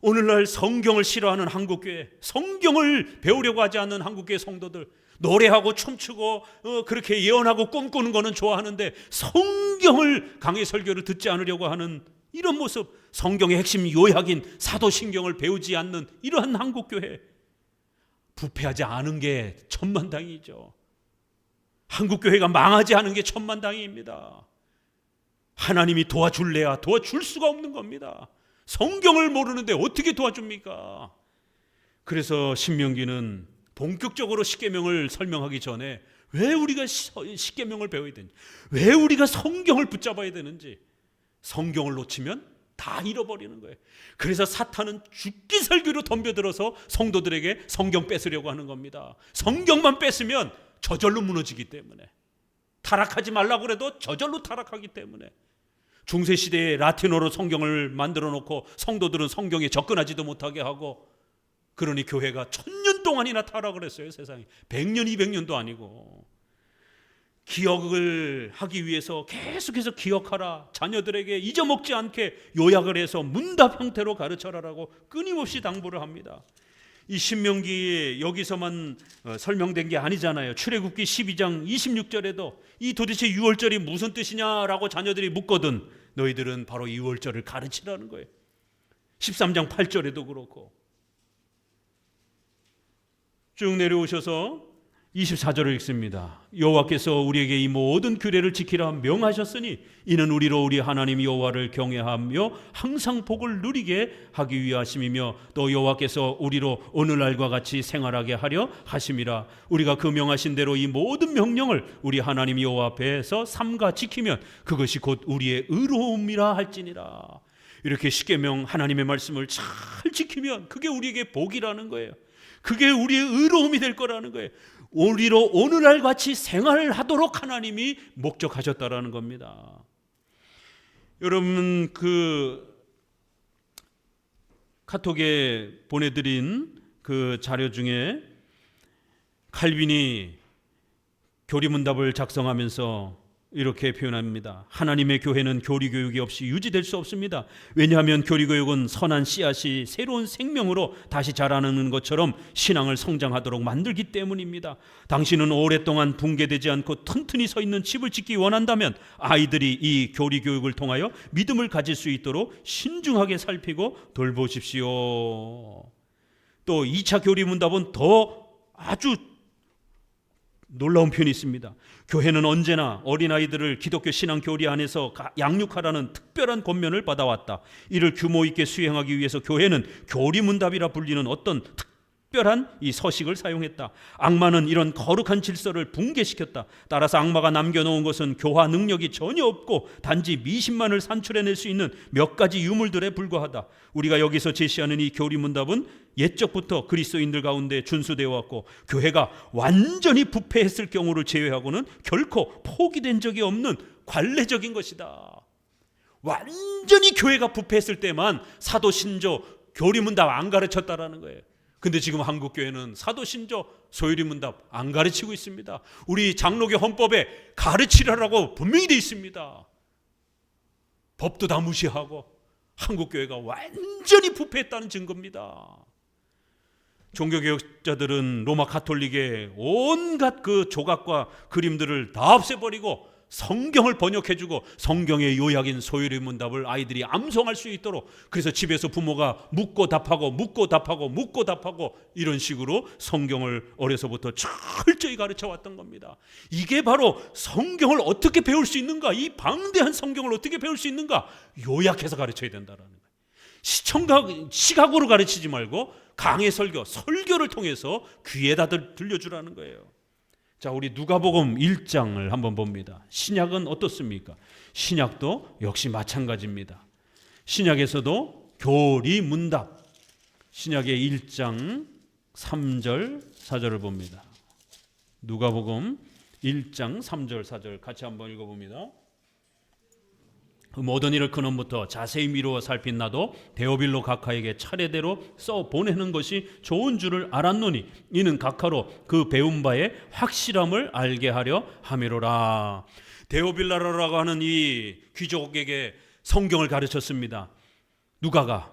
오늘날 성경을 싫어하는 한국교회, 성경을 배우려고 하지 않는 한국교회 성도들, 노래하고 춤추고 그렇게 예언하고 꿈꾸는 거는 좋아하는데 성경을 강의 설교를 듣지 않으려고 하는 이런 모습, 성경의 핵심 요약인 사도신경을 배우지 않는 이러한 한국교회, 부패하지 않은 게 천만다행이죠. 한국교회가 망하지 않은 게 천만다행입니다. 하나님이 도와줄래야 도와줄 수가 없는 겁니다. 성경을 모르는데 어떻게 도와줍니까? 그래서 신명기는 본격적으로 십계명을 설명하기 전에 왜 우리가 십계명을 배워야 되는지, 왜 우리가 성경을 붙잡아야 되는지, 성경을 놓치면 다 잃어버리는 거예요. 그래서 사탄은 죽기 살기로 덤벼들어서 성도들에게 성경 뺏으려고 하는 겁니다. 성경만 뺏으면 저절로 무너지기 때문에, 타락하지 말라고 그래도 저절로 타락하기 때문에. 중세시대에 라틴어로 성경을 만들어 놓고 성도들은 성경에 접근하지도 못하게 하고, 그러니 교회가 1000년 동안이나 타락을 했어요. 세상에 100년 200년도 아니고. 기억을 하기 위해서 계속해서 기억하라, 자녀들에게 잊어먹지 않게 요약을 해서 문답 형태로 가르쳐라라고 끊임없이 당부를 합니다. 이 신명기 여기서만 설명된 게 아니잖아요. 출애굽기 12장 26절에도 이 도대체 유월절이 무슨 뜻이냐라고 자녀들이 묻거든 너희들은 바로 유월절을 가르치라는 거예요. 13장 8절에도 그렇고. 쭉 내려오셔서 24절을 읽습니다. 여호와께서 우리에게 이 모든 규례를 지키라 명하셨으니 이는 우리로 우리 하나님 여호와를 경외하며 항상 복을 누리게 하기 위하심이며, 또 여호와께서 우리로 오늘날과 같이 생활하게 하려 하심이라. 우리가 그 명하신 대로 이 모든 명령을 우리 하나님 여호와 앞에서 삼가 지키면 그것이 곧 우리의 의로움이라 할지니라. 이렇게 십계명 하나님의 말씀을 잘 지키면 그게 우리에게 복이라는 거예요. 그게 우리의 의로움이 될 거라는 거예요. 우리로 오늘날 같이 생활을 하도록 하나님이 목적하셨다라는 겁니다. 여러분, 그 카톡에 보내드린 그 자료 중에 칼빈이 교리문답을 작성하면서 이렇게 표현합니다. 하나님의 교회는 교리교육이 없이 유지될 수 없습니다. 왜냐하면 교리교육은 선한 씨앗이 새로운 생명으로 다시 자라는 것처럼 신앙을 성장하도록 만들기 때문입니다. 당신은 오랫동안 붕괴되지 않고 튼튼히 서 있는 집을 짓기 원한다면 아이들이 이 교리교육을 통하여 믿음을 가질 수 있도록 신중하게 살피고 돌보십시오. 또 2차 교리문답은 더 아주 놀라운 표현이 있습니다. 교회는 언제나 어린아이들을 기독교 신앙 교리 안에서 양육하라는 특별한 권면을 받아왔다. 이를 규모 있게 수행하기 위해서 교회는 교리문답이라 불리는 어떤 특별한 이 서식을 사용했다. 악마는 이런 거룩한 질서를 붕괴시켰다. 따라서 악마가 남겨놓은 것은 교화 능력이 전혀 없고 단지 미신만을 산출해낼 수 있는 몇 가지 유물들에 불과하다. 우리가 여기서 제시하는 이 교리문답은 옛적부터 그리스도인들 가운데 준수되어 왔고 교회가 완전히 부패했을 경우를 제외하고는 결코 포기된 적이 없는 관례적인 것이다. 완전히 교회가 부패했을 때만 사도신조 교리문답 안 가르쳤다라는 거예요. 근데 지금 한국교회는 사도신조 소유리문답 안 가르치고 있습니다. 우리 장로교 헌법에 가르치라라고 분명히 되어 있습니다. 법도 다 무시하고 한국교회가 완전히 부패했다는 증거입니다. 종교개혁자들은 로마 가톨릭의 온갖 그 조각과 그림들을 다 없애버리고 성경을 번역해주고 성경의 요약인 소유리문답을 아이들이 암송할 수 있도록, 그래서 집에서 부모가 묻고 답하고 묻고 답하고 묻고 답하고 이런 식으로 성경을 어려서부터 철저히 가르쳐 왔던 겁니다. 이게 바로 성경을 어떻게 배울 수 있는가, 이 방대한 성경을 어떻게 배울 수 있는가 요약해서 가르쳐야 된다는 거예요. 시각으로 가르치지 말고 강해 설교를 통해서 귀에다 들려주라는 거예요. 자, 우리 누가복음 1장을 한번 봅니다. 신약은 어떻습니까? 신약도 역시 마찬가지입니다. 신약에서도 교리문답, 신약의 1장 3절 4절을 봅니다. 누가복음 1장 3절 4절 같이 한번 읽어봅니다. 그 모든 일을 근원부터 자세히 미루어 살핀 나도 데오빌로 각하에게 차례대로 써 보내는 것이 좋은 줄을 알았노니 이는 각하로 그 배운 바의 확실함을 알게 하려 함이로라. 데오빌라라고 하는 이 귀족에게 성경을 가르쳤습니다. 누가가.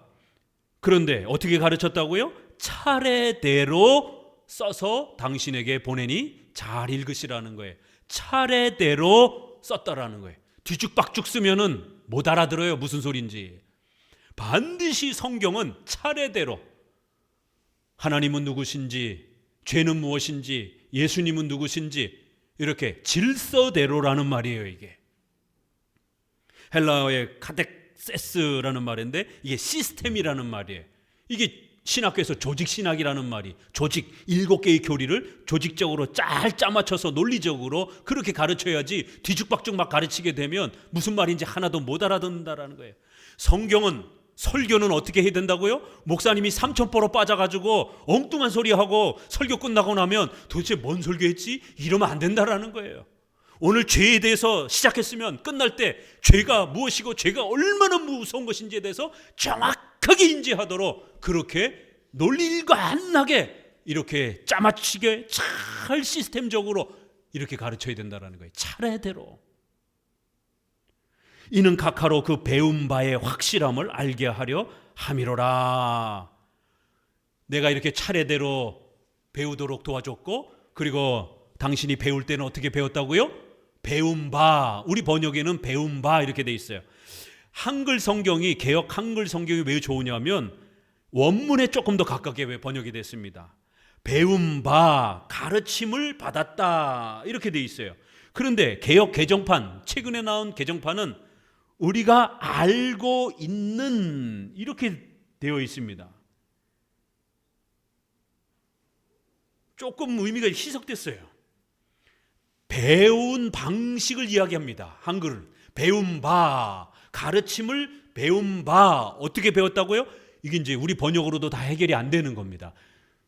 그런데 어떻게 가르쳤다고요? 차례대로 써서 당신에게 보내니 잘 읽으시라는 거예요. 차례대로 썼다라는 거예요. 뒤죽박죽 쓰면은 못 알아들어요. 무슨 소린지. 반드시 성경은 차례대로 하나님은 누구신지, 죄는 무엇인지, 예수님은 누구신지 이렇게 질서대로라는 말이에요. 이게 헬라어의 카텍세스라는 말인데 이게 시스템이라는 말이에요. 이게 신학교에서 조직신학이라는 말이, 조직 7개의 교리를 조직적으로 잘 짜맞춰서 논리적으로 그렇게 가르쳐야지 뒤죽박죽 막 가르치게 되면 무슨 말인지 하나도 못 알아듣는다라는 거예요. 성경은, 설교는 어떻게 해야 된다고요? 목사님이 삼천포로 빠져가지고 엉뚱한 소리하고 설교 끝나고 나면 도대체 뭔 설교했지? 이러면 안 된다라는 거예요. 오늘 죄에 대해서 시작했으면 끝날 때 죄가 무엇이고 죄가 얼마나 무서운 것인지에 대해서 정확하게 인지하도록 그렇게 논리일관하게 이렇게 짜맞추게 잘 시스템적으로 이렇게 가르쳐야 된다는 거예요. 차례대로. 이는 각하로 그 배운 바의 확실함을 알게 하려 함이로라. 내가 이렇게 차례대로 배우도록 도와줬고, 그리고 당신이 배울 때는 어떻게 배웠다고요? 배운 바. 우리 번역에는 배운 바 이렇게 돼 있어요. 한글 성경이, 개역 한글 성경이 왜 좋으냐면 원문에 조금 더 가깝게 번역이 됐습니다. 배운 바, 가르침을 받았다 이렇게 돼 있어요. 그런데 개역 개정판, 최근에 나온 개정판은 우리가 알고 있는 이렇게 되어 있습니다. 조금 의미가 희석됐어요. 배운 방식을 이야기합니다. 한글은 배운 바, 가르침을 배운 바. 어떻게 배웠다고요? 이게 이제 우리 번역으로도 다 해결이 안 되는 겁니다.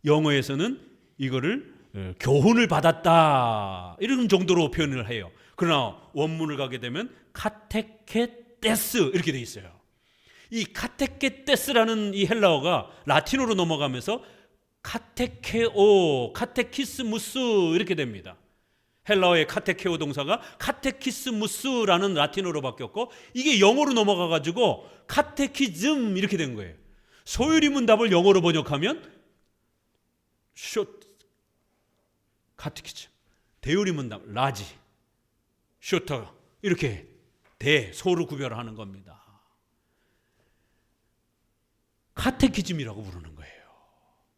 영어에서는 이거를 교훈을 받았다 이런 정도로 표현을 해요. 그러나 원문을 가게 되면 카테케테스 이렇게 돼 있어요. 이 카테케테스라는 이 헬라어가 라틴어로 넘어가면서 카테케오, 카테키스무스 이렇게 됩니다. 헬라어의 카테케오 동사가 카테키스무스라는 라틴어로 바뀌었고, 이게 영어로 넘어가 가지고 카테키즘 이렇게 된 거예요. 소유리문답을 영어로 번역하면 카테키즘, 대유리문답 라지, 쇼터 이렇게 소를 구별하는 겁니다. 카테키즘이라고 부르는 거예요.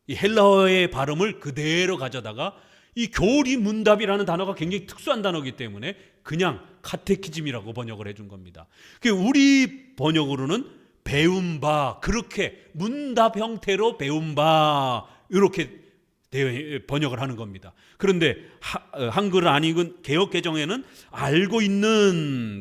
이 헬라어의 발음을 그대로 가져다가, 이 교리문답이라는 단어가 굉장히 특수한 단어이기 때문에 그냥 카테키즘이라고 번역을 해준 겁니다. 우리 번역으로는 배운 바, 그렇게 문답 형태로 배운 바 이렇게 번역을 하는 겁니다. 그런데 한글을 안 읽은 개역 개정에는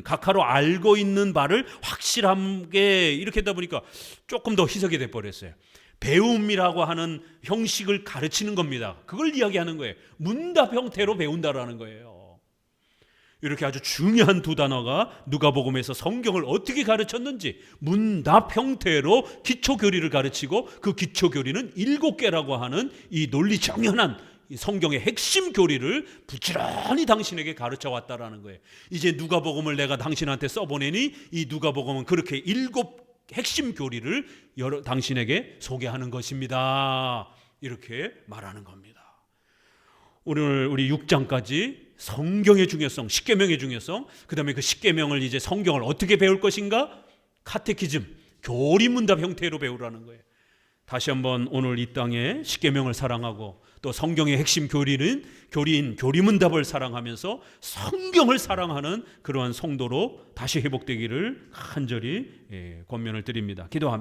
각하로 알고 있는 바를 확실하게 이렇게 하다 보니까 조금 더 희석이 돼 버렸어요. 배움이라고 하는 형식을 가르치는 겁니다. 그걸 이야기하는 거예요. 문답 형태로 배운다라는 거예요. 이렇게 아주 중요한 두 단어가 누가복음에서 성경을 어떻게 가르쳤는지 문답 형태로 기초교리를 가르치고, 그 기초교리는 7개라고 하는 이 논리 정연한 성경의 핵심 교리를 부지런히 당신에게 가르쳐 왔다라는 거예요. 이제 누가복음을 내가 당신한테 써보내니 이 누가복음은 그렇게 7 핵심 교리를 당신에게 소개하는 것입니다. 이렇게 말하는 겁니다. 오늘 우리 6장까지 성경의 중요성, 십계명의 중요성, 그 다음에 그 십계명을 이제 성경을 어떻게 배울 것인가? 카테키즘, 교리문답 형태로 배우라는 거예요. 다시 한번 오늘 이 땅에 십계명을 사랑하고 또 성경의 핵심 교리인 교리문답을 사랑하면서 성경을 사랑하는 그러한 성도로 다시 회복되기를 간절히 권면을 드립니다. 기도합니다.